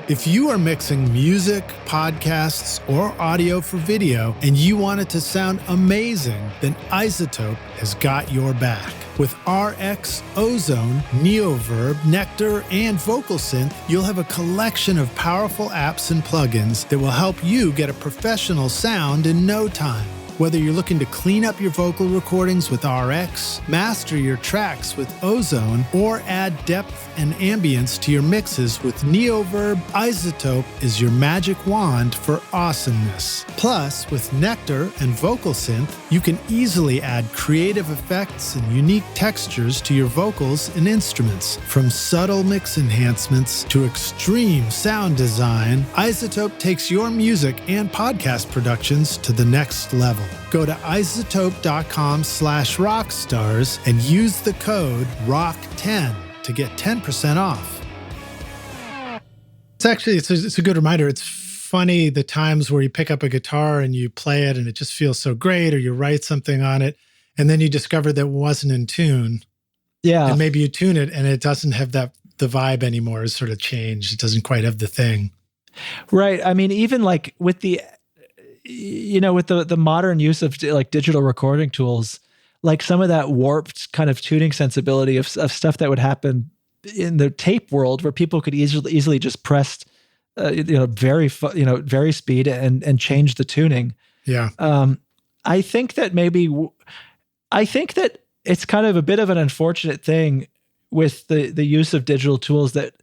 If you are mixing music, podcasts, or audio for video, and you want it to sound amazing, then Izotope has got your back. With RX, Ozone, Neoverb, Nectar, and Vocal Synth, you'll have a collection of powerful apps and plugins that will help you get a professional sound in no time. Whether you're looking to clean up your vocal recordings with RX, master your tracks with Ozone, or add depth and ambience to your mixes with Neoverb, Izotope is your magic wand for awesomeness. Plus, with Nectar and Vocal Synth, you can easily add creative effects and unique textures to your vocals and instruments. From subtle mix enhancements to extreme sound design, Izotope takes your music and podcast productions to the next level. Go to izotope.com/rockstars and use the code ROCK10 to get 10% off. It's a good reminder. It's funny the times where you pick up a guitar and you play it and it just feels so great, or you write something on it and then you discover that it wasn't in tune. Yeah. And maybe you tune it and it doesn't have the vibe anymore. It's sort of changed. It doesn't quite have the thing. Right. I mean, even like with the modern use of like digital recording tools, like some of that warped kind of tuning sensibility of stuff that would happen in the tape world where people could easily just press, very speed and change the tuning. Yeah. I think that it's kind of a bit of an unfortunate thing with the use of digital tools that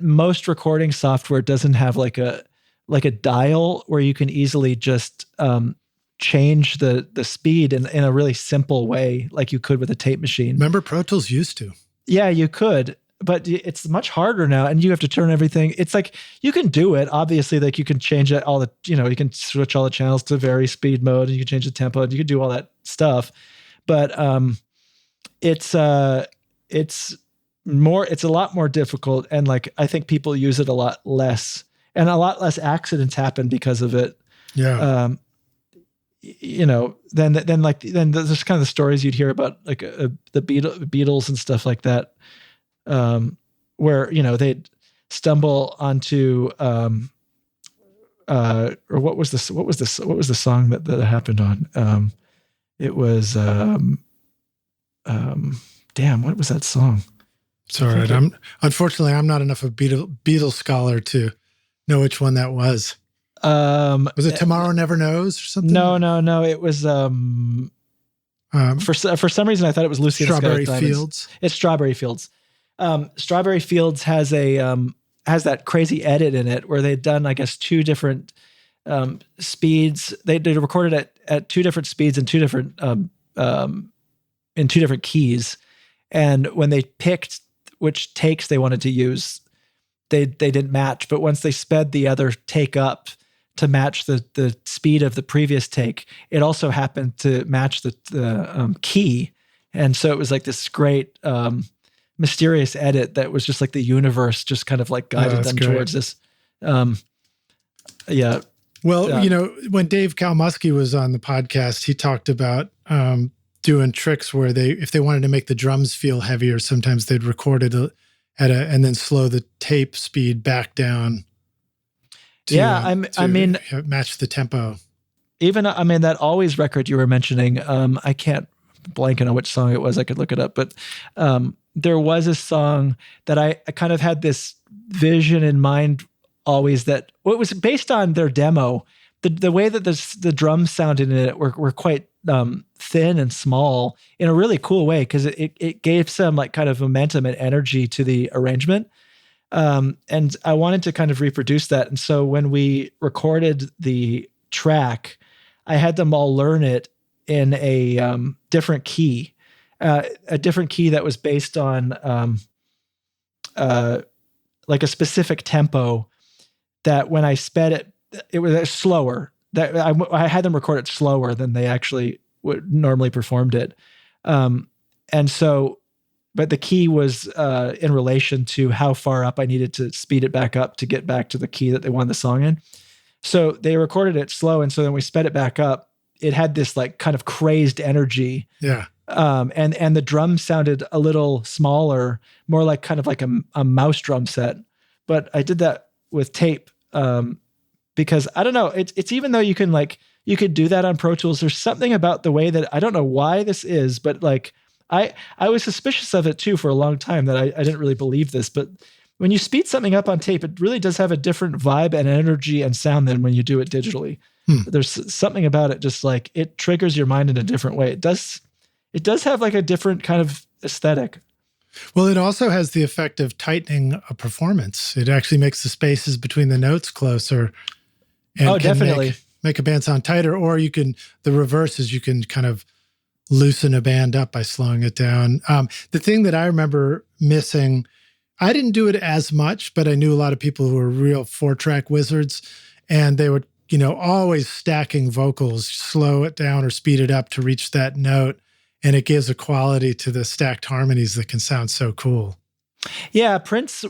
most recording software doesn't have like a dial where you can easily just change the speed in a really simple way, like you could with a tape machine. Remember, Pro Tools used to. Yeah, you could, but it's much harder now, and you have to turn everything. It's like you can do it, obviously. Like you can change it you can switch all the channels to very speed mode, and you can change the tempo, and you can do all that stuff. But it's a lot more difficult, and like I think people use it a lot less. And a lot less accidents happen because of it. Yeah. Then there's kind of the stories you'd hear about like the Beatles and stuff like that, where they'd stumble onto or what was the song that happened on? It was damn, what was that song? Sorry, unfortunately I'm not enough of a Beatles scholar to know which one that was. Was it Tomorrow Never Knows or something? No. It was for some reason I thought it was Lucy and Strawberry Fields. It's Strawberry Fields. Strawberry Fields has has that crazy edit in it where they'd done, I guess, two different speeds. They recorded at two different speeds and two different keys. And when they picked which takes they wanted to use, they didn't match, but once they sped the other take up, to match the speed of the previous take. It also happened to match the key. And so it was like this great mysterious edit that was just like the universe just kind of like guided them towards this. Yeah. Well, when Dave Kalmusky was on the podcast, he talked about doing tricks where if they wanted to make the drums feel heavier, sometimes they'd record it and then slow the tape speed back down. To match the tempo. Even, that Always record you were mentioning, I can't blank on which song it was. I could look it up, but there was a song that I kind of had this vision in mind always that it was based on their demo. The way that the drums sounded in it were quite thin and small in a really cool way, because it gave some like kind of momentum and energy to the arrangement. And I wanted to kind of reproduce that. And so when we recorded the track, I had them all learn it in a different key, that was based on like a specific tempo that when I sped it, it was slower. That I had them record it slower than they actually would normally performed it. And so, but the key was in relation to how far up I needed to speed it back up to get back to the key that they wanted the song in. So they recorded it slow. And so then we sped it back up. It had this like kind of crazed energy. Yeah. And the drums sounded a little smaller, more like kind of like a mouse drum set. But I did that with tape because I don't know, it's even though you could do that on Pro Tools, there's something about the way that I don't know why this is, but like I was suspicious of it too for a long time that I didn't really believe this, but when you speed something up on tape, it really does have a different vibe and energy and sound than when you do it digitally. There's something about it, just like it triggers your mind in a different way. It does have like a different kind of aesthetic. Well, it also has the effect of tightening a performance. It actually makes the spaces between the notes closer. And definitely. Make a band sound tighter, or the reverse is you can kind of loosen a band up by slowing it down. The thing that I remember missing, I didn't do it as much, but I knew a lot of people who were real 4-track wizards, and they would, always stacking vocals, slow it down or speed it up to reach that note. And it gives a quality to the stacked harmonies that can sound so cool. Yeah, Prince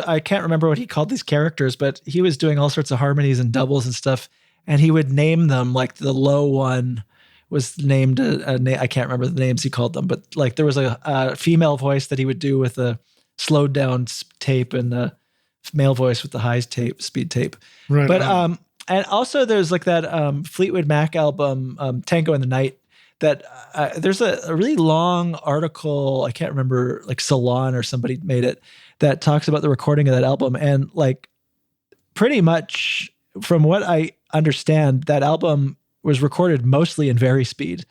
I can't remember what he called these characters, but he was doing all sorts of harmonies and doubles and stuff. And he would name them, like the low one was named I can't remember the names he called them, but like there was a female voice that he would do with a slowed down tape and a male voice with the high speed tape. Right. But and also there's like that Fleetwood Mac album, Tango in the Night, that there's a really long article, I can't remember, like Salon or somebody made it, that talks about the recording of that album. And like pretty much from what I understand, that album was recorded mostly in very speed.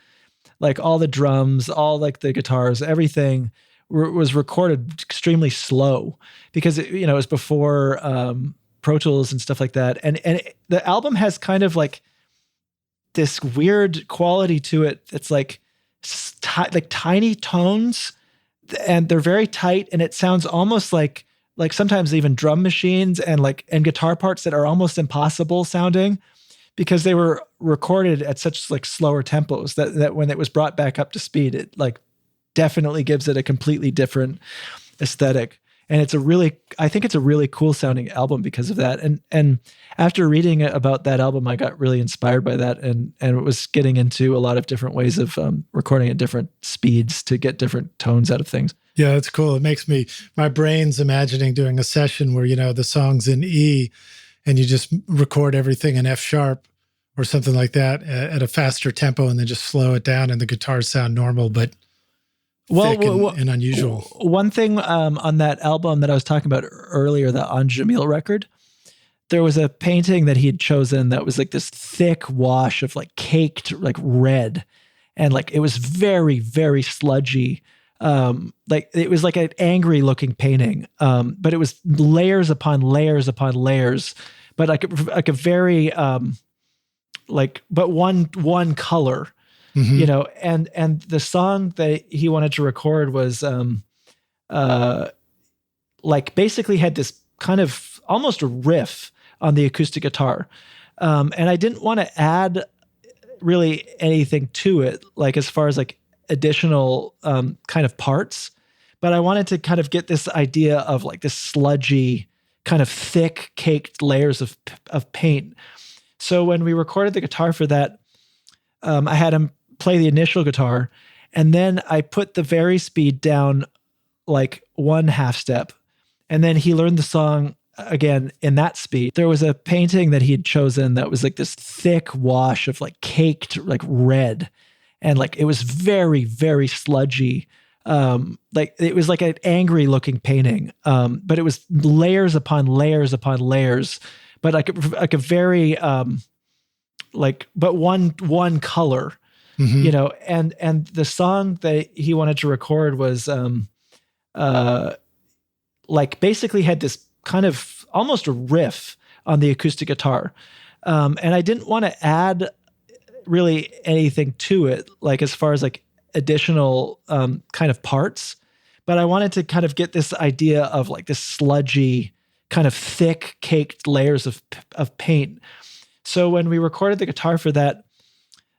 Like all the drums, all like the guitars, everything was recorded extremely slow because it was before Pro Tools and stuff like that. And the album has kind of like this weird quality to it. It's like tiny tones, and they're very tight, and it sounds almost like sometimes even drum machines and guitar parts that are almost impossible sounding because they were recorded at such like slower tempos that when it was brought back up to speed, it like definitely gives it a completely different aesthetic. And I think it's a really cool sounding album because of that. And after reading about that album, I got really inspired by that and it was getting into a lot of different ways of recording at different speeds to get different tones out of things. Yeah, that's cool. It makes my brain's imagining doing a session where, the song's in E and you just record everything in F sharp or something like that at a faster tempo and then just slow it down and the guitars sound normal, but and unusual. One thing on that album that I was talking about earlier, the On Jamil record, there was a painting that he had chosen that was like this thick wash of like caked like red, and like it was very, very sludgy. Like it was like an angry looking painting, but it was layers upon layers upon layers, but like a very but one color. Mm-hmm. And the song that he wanted to record was like basically had this kind of almost a riff on the acoustic guitar. And I didn't want to add really anything to it, like as far as like additional kind of parts, but I wanted to kind of get this idea of like this sludgy, kind of thick, caked layers of paint. So when we recorded the guitar for that, I had him play the initial guitar, and then I put the vari speed down like 1/2 step, and then he learned the song again in that speed. There was a painting that he'd chosen that was like this thick wash of like caked like red, and like it was very, very sludgy. Like it was like an angry looking painting, but it was layers upon layers upon layers, but like a very but one color, you know. And the song that he wanted to record was like basically had this kind of almost a riff on the acoustic guitar, and I didn't want to add really anything to it, like as far as like additional kind of parts, but I wanted to kind of get this idea of like this sludgy, kind of thick, caked layers of paint. So when we recorded the guitar for that,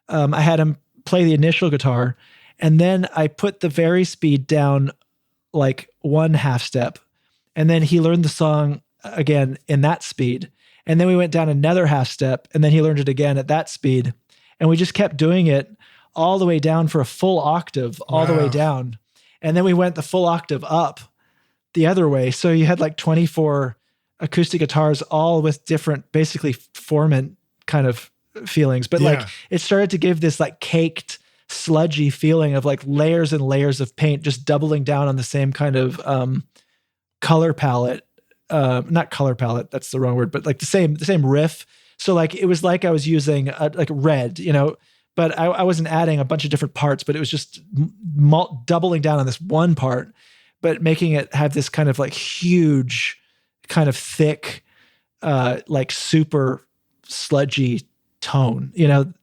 I had him play the initial guitar, and then I put the vari speed down like 1/2 step, and then he learned the song again in that speed, and then we went down another 1/2 step, and then he learned it again at that speed, and we just kept doing it all the way down for a full octave, all the way down. And then we went the full octave up the other way. So you had like 24 acoustic guitars, all with different, basically formant kind of feelings. But like it started to give this like caked, sludgy feeling of like layers and layers of paint, just doubling down on the same kind of color palette. Not color palette, that's the wrong word, but like the same riff. So like it was like I was using like red, you know, but I wasn't adding a bunch of different parts, but it was just doubling down on this one part, but making it have this kind of like huge, kind of thick, like super sludgy tone, you know?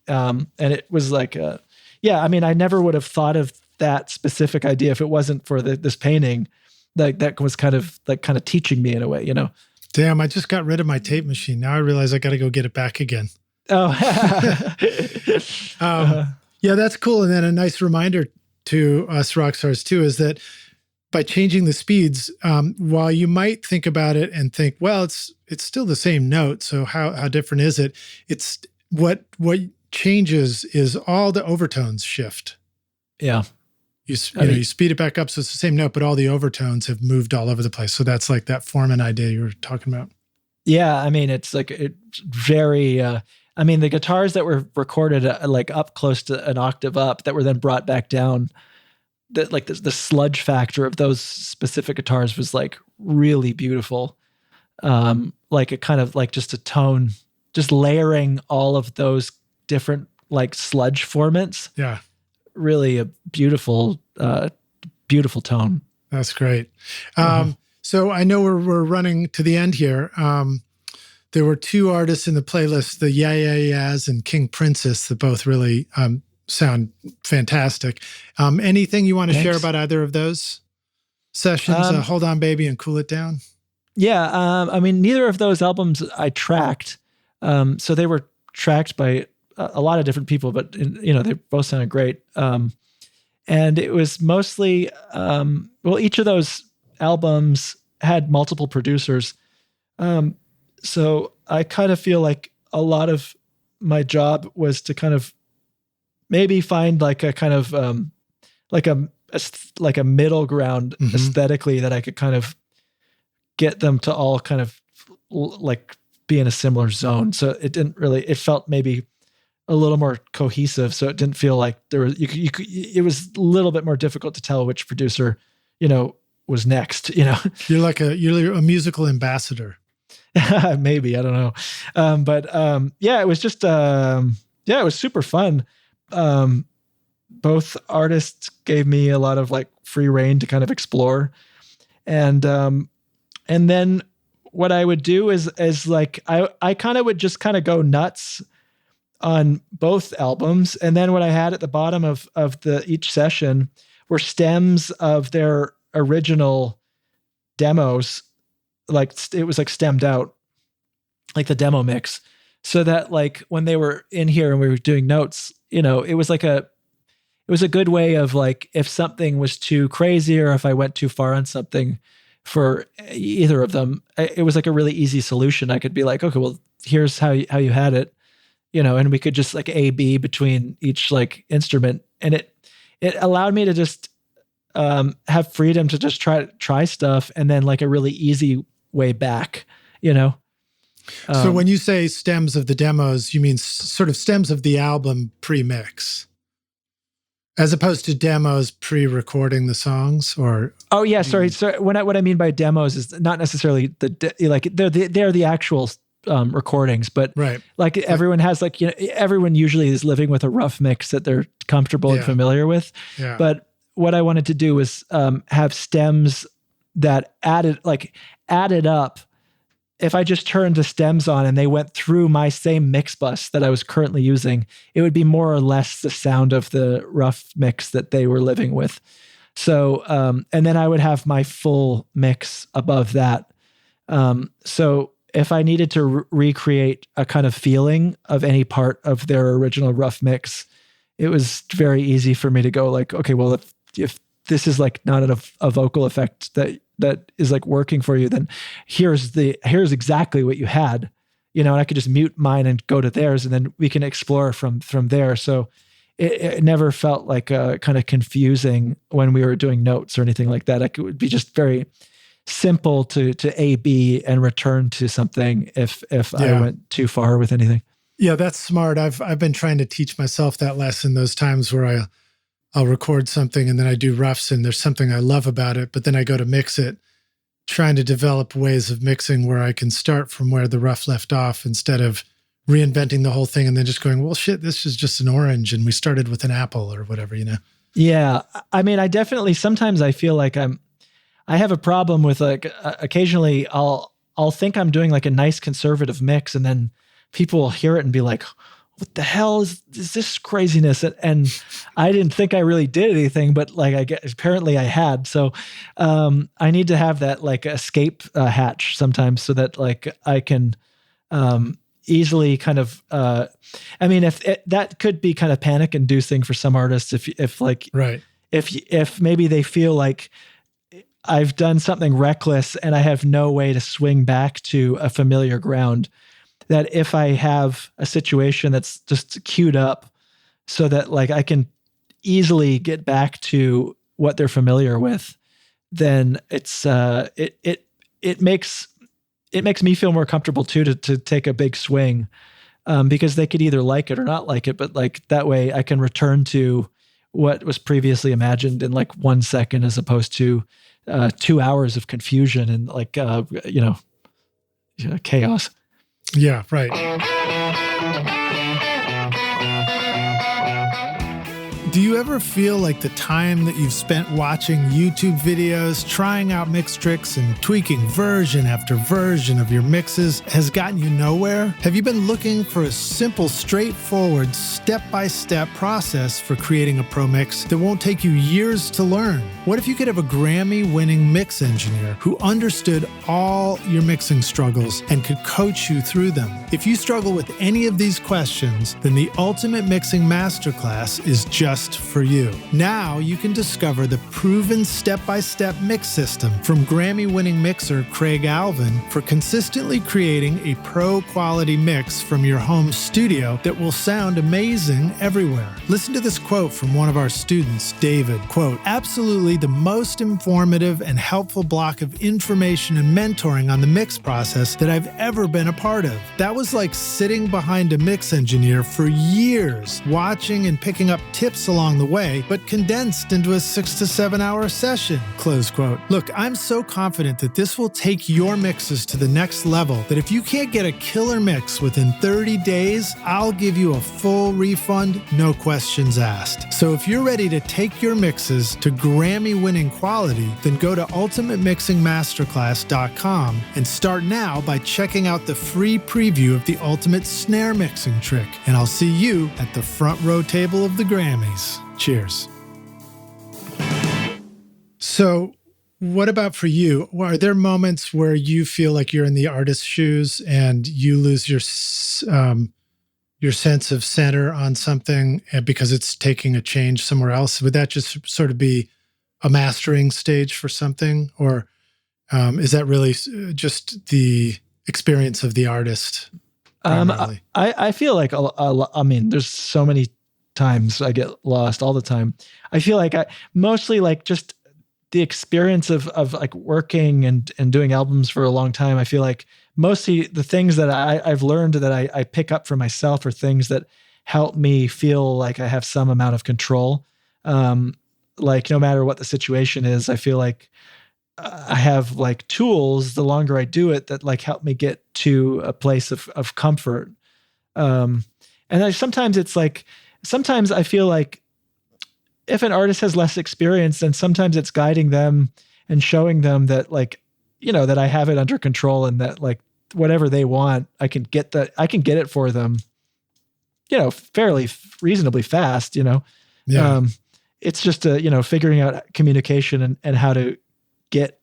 And it was like, I mean, I never would have thought of that specific idea if it wasn't for this painting. Like that was kind of teaching me in a way, you know? Damn, I just got rid of my tape machine. Now I realize I got to go get it back again. Oh, yeah, that's cool. And then a nice reminder to us rock stars too, is that by changing the speeds, while you might think about it and think, well, it's still the same note, so how different is it? It's what changes is all the overtones shift. Yeah. You speed it back up, so it's the same note, but all the overtones have moved all over the place. So that's like that Foreman idea you were talking about. Yeah, I mean, it's like it's very. I mean, the guitars that were recorded like up close to an octave up, that were then brought back down, that like the sludge factor of those specific guitars was like really beautiful. Like a kind of like just a tone, just layering all of those different like sludge formants. Yeah. Really a beautiful, beautiful tone. That's great. So I know we're running to the end here. There were two artists in the playlist, the Yeah Yeah Yeahs and King Princess, that both really sound fantastic. Anything you want to share about either of those sessions? Hold On Baby and Cool It Down? Yeah. I mean, neither of those albums I tracked. So they were tracked by a lot of different people, but you know, they both sounded great. And it was mostly, each of those albums had multiple producers. So I kind of feel like a lot of my job was to kind of maybe find like a kind of, like a middle ground aesthetically that I could kind of get them to all kind of like be in a similar zone. So it felt maybe a little more cohesive. So it didn't feel like there was, it was a little bit more difficult to tell which producer, you know, was next, you know. You're a musical ambassador. Maybe, I don't know. It was just, it was super fun. Both artists gave me a lot of like free reign to kind of explore. And then what I would do is like, I kind of would just kind of go nuts on both albums. And then what I had at the bottom of each session were stems of their original demos. Like it was like stemmed out, like the demo mix. so that like when they were in here and we were doing notes, it was a good way of like, if something was too crazy or if I went too far on something for either of them, it was like a really easy solution. I could be like, okay, well, here's how you had it, and we could just like A/B between each like instrument. And it allowed me to just have freedom to just try stuff, and then like a really easy way back, So when you say stems of the demos, you mean sort of stems of the album pre-mix, as opposed to demos pre-recording the songs, or? Oh yeah, sorry. So what I mean by demos is not necessarily they're the actual recordings, but right. Like everyone has like, everyone usually is living with a rough mix that they're comfortable and familiar with. Yeah. But what I wanted to do was have stems that added up. If I just turned the stems on and they went through my same mix bus that I was currently using, it would be more or less the sound of the rough mix that they were living with. So, and then I would have my full mix above that. So if I needed to recreate a kind of feeling of any part of their original rough mix, it was very easy for me to go like, okay, well, if this is like not a vocal effect that is like working for you, then here's exactly what you had, and I could just mute mine and go to theirs, and then we can explore from there. So it never felt like kind of confusing when we were doing notes or anything like that. Like it would be just very simple to A/B and return to something if I went too far with anything. Yeah, that's smart. I've been trying to teach myself that lesson, those times where I'll record something and then I do roughs and there's something I love about it, but then I go to mix it, trying to develop ways of mixing where I can start from where the rough left off instead of reinventing the whole thing and then just going, well, shit, this is just an orange and we started with an apple or whatever, Yeah. I mean, I definitely, sometimes I feel like I have a problem with like, occasionally I'll think I'm doing like a nice conservative mix and then people will hear it and be like, what the hell is this craziness? And I didn't think I really did anything, but like apparently I had. So I need to have that like escape hatch sometimes so that like I can easily kind of, that could be kind of panic inducing for some artists if like, right. If maybe they feel like I've done something reckless and I have no way to swing back to a familiar ground, that if I have a situation that's just queued up so that like I can easily get back to what they're familiar with, then it's it makes me feel more comfortable too to take a big swing, because they could either like it or not like it, but like that way I can return to what was previously imagined in like 1 second as opposed to 2 hours of confusion and like chaos. Yeah, right. Do you ever feel like the time that you've spent watching YouTube videos, trying out mix tricks and tweaking version after version of your mixes has gotten you nowhere? Have you been looking for a simple, straightforward, step-by-step process for creating a pro mix that won't take you years to learn? What if you could have a Grammy-winning mix engineer who understood all your mixing struggles and could coach you through them? If you struggle with any of these questions, then the Ultimate Mixing Masterclass is just for you. Now you can discover the proven step-by-step mix system from Grammy-winning mixer Craig Alvin for consistently creating a pro-quality mix from your home studio that will sound amazing everywhere. Listen to this quote from one of our students, David. Quote, "Absolutely the most informative and helpful block of information and mentoring on the mix process that I've ever been a part of. That was like sitting behind a mix engineer for years, watching and picking up tips along the way, but condensed into a 6 to 7 hour session." Close quote. Look, I'm so confident that this will take your mixes to the next level that if you can't get a killer mix within 30 days, I'll give you a full refund, no questions asked. So if you're ready to take your mixes to Grammy-winning quality, then go to ultimatemixingmasterclass.com and start now by checking out the free preview of the ultimate snare mixing trick. And I'll see you at the front row table of the Grammys. Cheers. So what about for you? Are there moments where you feel like you're in the artist's shoes and you lose your sense of center on something because it's taking a change somewhere else? Would that just sort of be a mastering stage for something? Or is that really just the experience of the artist primarily? I feel like, I mean, there's so many times I get lost all the time. I feel like mostly like just the experience of like working and doing albums for a long time. I feel like mostly the things that I've learned that I pick up for myself are things that help me feel like I have some amount of control. Like no matter what the situation is, I feel like I have like tools the longer I do it that like help me get to a place of comfort. And sometimes I feel like if an artist has less experience, then sometimes it's guiding them and showing them that like, that I have it under control and that like whatever they want, I can get it for them, fairly reasonably fast, Yeah. It's just figuring out communication and how to get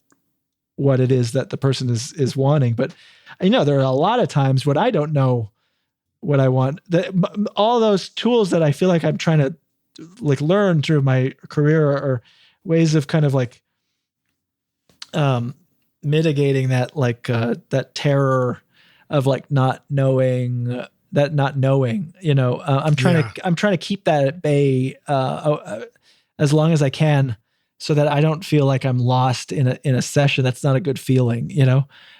what it is that the person is wanting. But there are a lot of times when I don't know what I want. All those tools that I feel like I'm trying to like learn through my career are ways of kind of like mitigating that like that terror of like not knowing. I'm trying to keep that at bay as long as I can, so that I don't feel like I'm lost in a session. That's not a good feeling,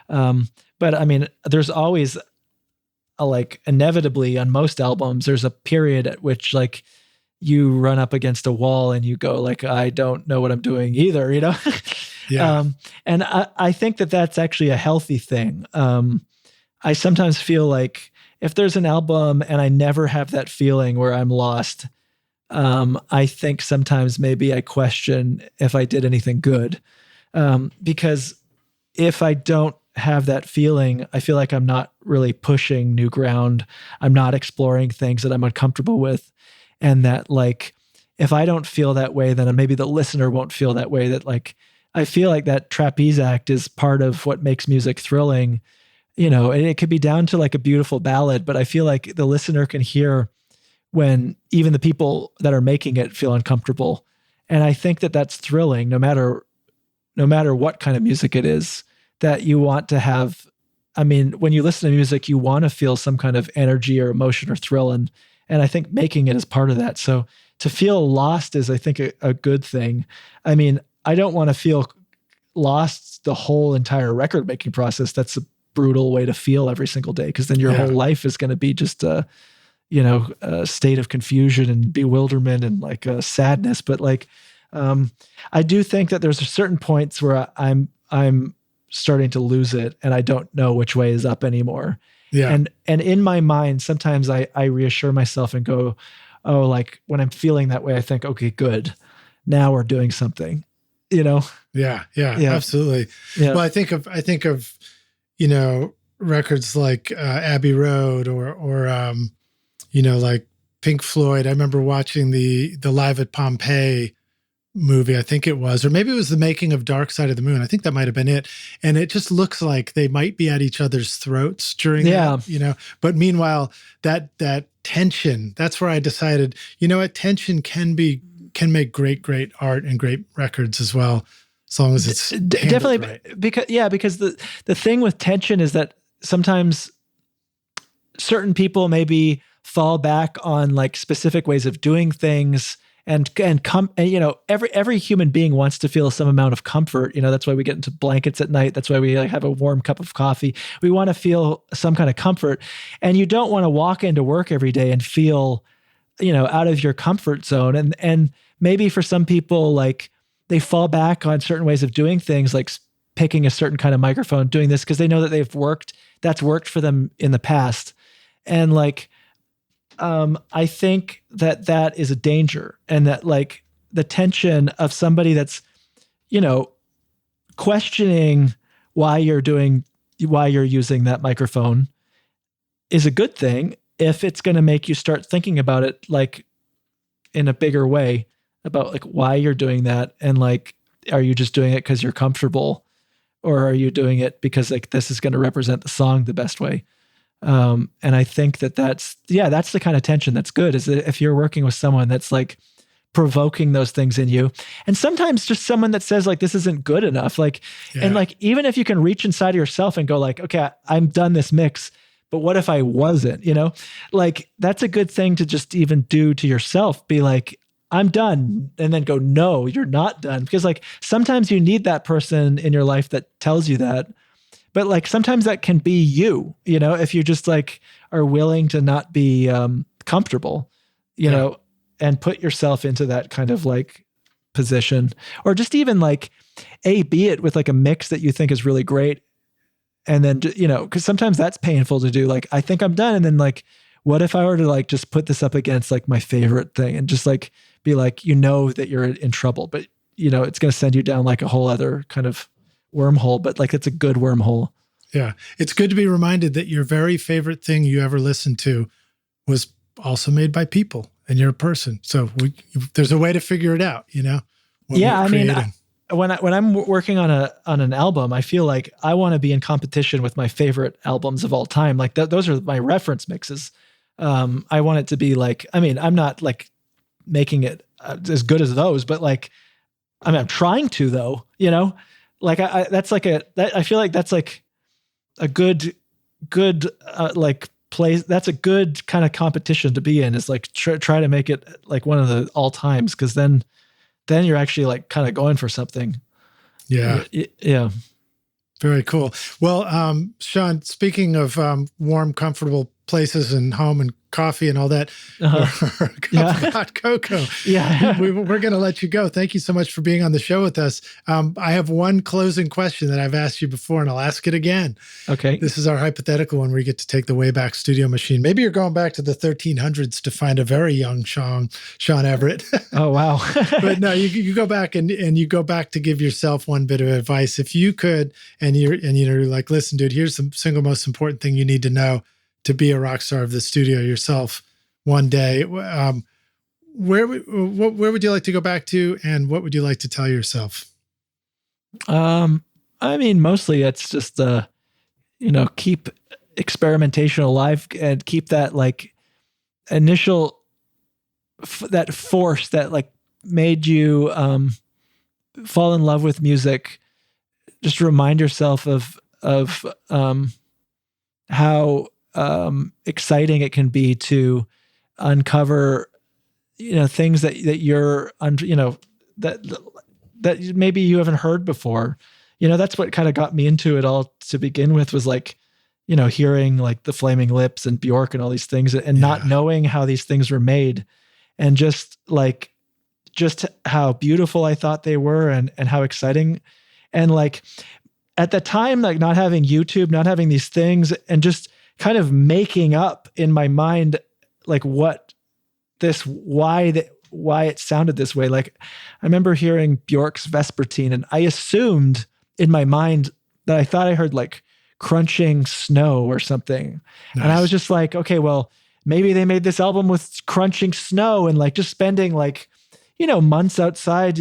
But I mean, there's always like inevitably on most albums, there's a period at which like you run up against a wall and you go like, I don't know what I'm doing either, Yeah. And I think that that's actually a healthy thing. I sometimes feel like if there's an album and I never have that feeling where I'm lost, I think sometimes maybe I question if I did anything good. Because if I don't have that feeling, I feel like I'm not really pushing new ground. I'm not exploring things that I'm uncomfortable with. And that like, if I don't feel that way, then maybe the listener won't feel that way. That like, I feel like that trapeze act is part of what makes music thrilling, and it could be down to like a beautiful ballad, but I feel like the listener can hear when even the people that are making it feel uncomfortable. And I think that that's thrilling, no matter what kind of music it is that you want to have. I mean, when you listen to music, you want to feel some kind of energy or emotion or thrill. And I think making it is part of that. So to feel lost is, I think, a good thing. I mean, I don't want to feel lost the whole entire record making process. That's a brutal way to feel every single day, because then your whole life is going to be just a state of confusion and bewilderment and like sadness. But like, I do think that there's certain points where I'm starting to lose it and I don't know which way is up anymore. Yeah. And in my mind, sometimes I reassure myself and go, oh, like when I'm feeling that way, I think, okay, good. Now we're doing something, Yeah, absolutely. Yeah. Well, I think of records like Abbey Road or like Pink Floyd. I remember watching the Live at Pompeii movie, I think it was, or maybe it was the making of Dark Side of the Moon. I think that might have been it. And it just looks like they might be at each other's throats during that, but meanwhile, that tension, that's where I decided, tension can make great art and great records as well, as long as it's definitely right. because the thing with tension is that sometimes certain people maybe fall back on like specific ways of doing things and every human being wants to feel some amount of comfort. That's why we get into blankets at night. That's why we like have a warm cup of coffee. We want to feel some kind of comfort, and you don't want to walk into work every day and feel, out of your comfort zone. And maybe for some people, like they fall back on certain ways of doing things, like picking a certain kind of microphone, doing this because they know that that's worked for them in the past. And like, I think that is a danger, and that like the tension of somebody that's, questioning why you're using that microphone is a good thing if it's going to make you start thinking about it like in a bigger way about like why you're doing that, and like are you just doing it because you're comfortable, or are you doing it because like this is going to represent the song the best way? And I think that's the kind of tension that's good, is that if you're working with someone that's like provoking those things in you, and sometimes just someone that says like, this isn't good enough. Like, and like, even if you can reach inside of yourself and go like, okay, I'm done this mix, but what if I wasn't, like that's a good thing to just even do to yourself. Be like, I'm done. And then go, no, you're not done. Because like, sometimes you need that person in your life that tells you that. But like, sometimes that can be you, if you just like are willing to not be comfortable, know, and put yourself into that kind of like position, or just even like be it with like a mix that you think is really great. And then, cause sometimes that's painful to do. Like, I think I'm done. And then like, what if I were to like, just put this up against like my favorite thing and just like, be like, that you're in trouble, but it's going to send you down like a whole other kind of wormhole, but like, it's a good wormhole. Yeah. It's good to be reminded that your very favorite thing you ever listened to was also made by people, and you're a person. So there's a way to figure it out, Yeah. I mean, when I'm working on an album, I feel like I want to be in competition with my favorite albums of all time. Like those are my reference mixes. I want it to be like, I mean, I'm not like making it as good as those, but like, I mean, I'm trying to though, like that's like I feel like that's like a good like place. That's a good kind of competition to be in, is like try to make it like one of the all times. Cause then you're actually like kind of going for something. Yeah. Yeah. Very cool. Well, Shawn, speaking of warm, comfortable places and home and coffee and all that, or hot cocoa, we're going to let you go. Thank you so much for being on the show with us. I have one closing question that I've asked you before, and I'll ask it again. Okay. This is our hypothetical one where you get to take the Wayback Studio machine. Maybe you're going back to the 1300s to find a very young Shawn Everett. Oh, wow. But no, you go back and you go back to give yourself one bit of advice. If you could, and you're like, listen, dude, here's the single most important thing you need to know to be a rock star of the studio yourself one day. Where would you like to go back to, and what would you like to tell yourself? I mean, mostly it's just, keep experimentation alive and keep that like initial, that force that like made you fall in love with music. Just remind yourself of how exciting it can be to uncover, things that you're, that maybe you haven't heard before. That's what kind of got me into it all to begin with, was like, hearing like the Flaming Lips and Bjork and all these things, and not knowing how these things were made, and just how beautiful I thought they were, and how exciting. And like at the time, like not having YouTube, not having these things, and just kind of making up in my mind, like why it sounded this way. Like I remember hearing Bjork's Vespertine, and I assumed in my mind that I thought I heard like crunching snow or something. Nice. And I was just like, okay, well, maybe they made this album with crunching snow, and like just spending like, months outside.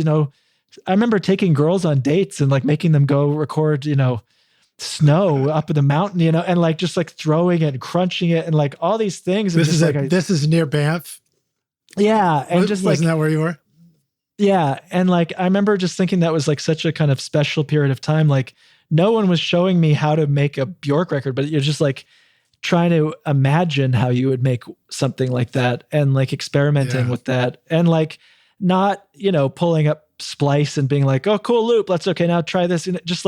I remember taking girls on dates and like making them go record, snow up in the mountain, and like just like throwing it and crunching it and like all these things. This is near Banff. Yeah. And wasn't that where you were? Yeah. And like, I remember just thinking that was like such a kind of special period of time. Like no one was showing me how to make a Bjork record, but you're just like trying to imagine how you would make something like that, and like experimenting with that, and like not, pulling up Splice and being like, oh, cool loop. Now try this. And just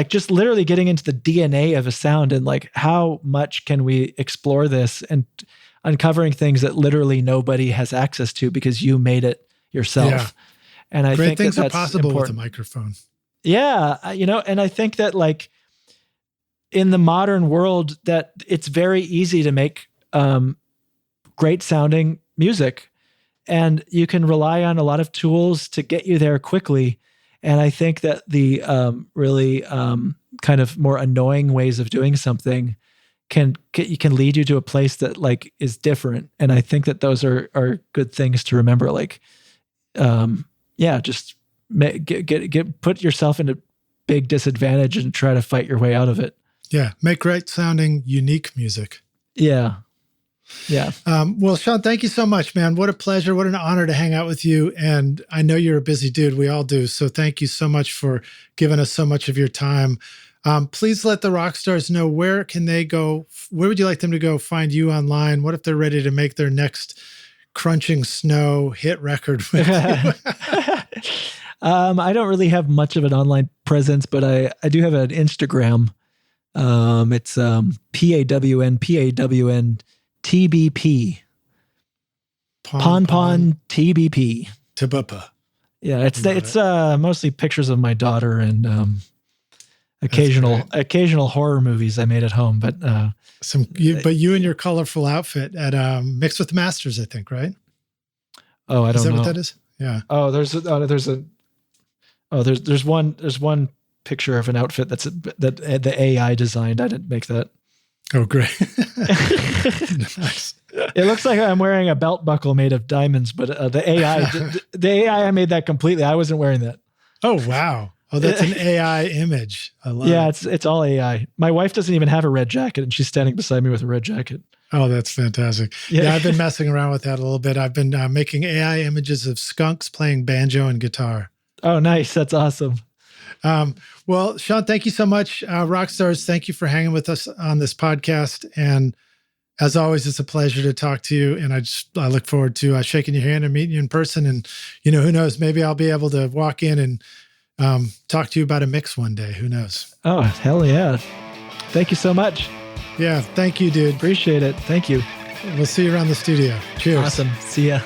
just literally getting into the DNA of a sound, and like, how much can we explore this, and uncovering things that literally nobody has access to because you made it yourself. Yeah. And I think things that's are possible important. with a microphone. Yeah. And I think that like in the modern world, that it's very easy to make great sounding music, and you can rely on a lot of tools to get you there quickly. And I think that the really kind of more annoying ways of doing something can lead you to a place that like is different. And I think that those are good things to remember. Like, just put yourself in a big disadvantage and try to fight your way out of it. Yeah. Make great sounding, unique music. Yeah. Yeah. Well, Shawn, thank you so much, man. What a pleasure. What an honor to hang out with you. And I know you're a busy dude. We all do. So thank you so much for giving us so much of your time. Please let the rock stars know, where can they go? Where would you like them to go find you online? What if they're ready to make their next Crunching Snow hit record with you? I don't really have much of an online presence, but I do have an Instagram. It's PAWN TBP. Pon TBP. Tabupa. Yeah, it's mostly pictures of my daughter and occasional horror movies I made at home. But you and your colorful outfit at Mixed with the Masters, I think, right? Oh, I don't know. Is that what that is? Yeah. Oh, there's one picture of an outfit that the AI designed. I didn't make that. Oh, great. Nice. It looks like I'm wearing a belt buckle made of diamonds, but the AI I made that completely. I wasn't wearing that. Oh, wow. Oh, that's an AI image. I love it. It's all AI. My wife doesn't even have a red jacket, and she's standing beside me with a red jacket. Oh, that's fantastic. Yeah, I've been messing around with that a little bit. I've been making AI images of skunks playing banjo and guitar. Oh, nice. That's awesome. Well, Shawn, thank you so much. Rockstars, thank you for hanging with us on this podcast. And as always, it's a pleasure to talk to you. And I look forward to shaking your hand and meeting you in person. And, who knows, maybe I'll be able to walk in and talk to you about a mix one day. Who knows? Oh, hell yeah. Thank you so much. Yeah. Thank you, dude. Appreciate it. Thank you. We'll see you around the studio. Cheers. Awesome. See ya.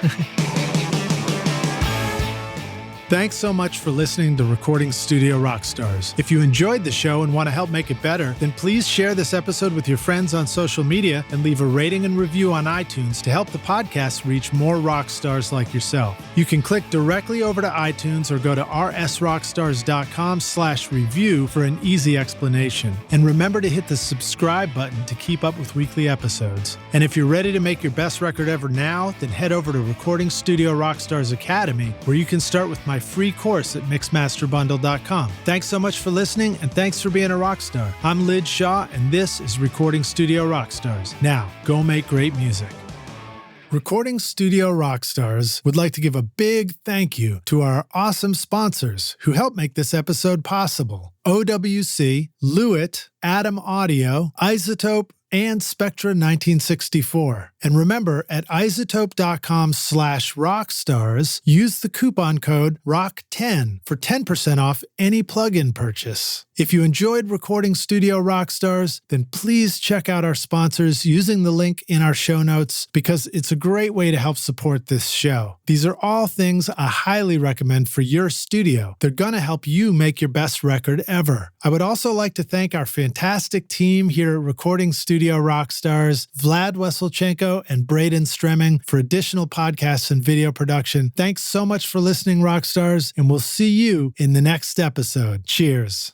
Thanks so much for listening to Recording Studio Rockstars. If you enjoyed the show and want to help make it better, then please share this episode with your friends on social media and leave a rating and review on iTunes to help the podcast reach more rock stars like yourself. You can click directly over to iTunes or go to rsrockstars.com/review for an easy explanation. And remember to hit the subscribe button to keep up with weekly episodes. And if you're ready to make your best record ever now, then head over to Recording Studio Rockstars Academy, where you can start with my free course at mixmasterbundle.com. Thanks so much for listening, and thanks for being a rock star. I'm Lyd Shaw, and this is Recording Studio Rockstars. Now, go make great music. Recording Studio Rockstars would like to give a big thank you to our awesome sponsors who help make this episode possible: OWC, Lewitt, Adam Audio, Izotope, and Spectra 1964. And remember, at izotope.com/rockstars, use the coupon code ROCK10 for 10% off any plugin purchase. If you enjoyed Recording Studio Rockstars, then please check out our sponsors using the link in our show notes, because it's a great way to help support this show. These are all things I highly recommend for your studio. They're going to help you make your best record ever. I would also like to thank our fantastic team here at Recording Studio Rockstars, Vlad Weselchenko and Braden Stremming, for additional podcasts and video production. Thanks so much for listening, Rockstars, and we'll see you in the next episode. Cheers.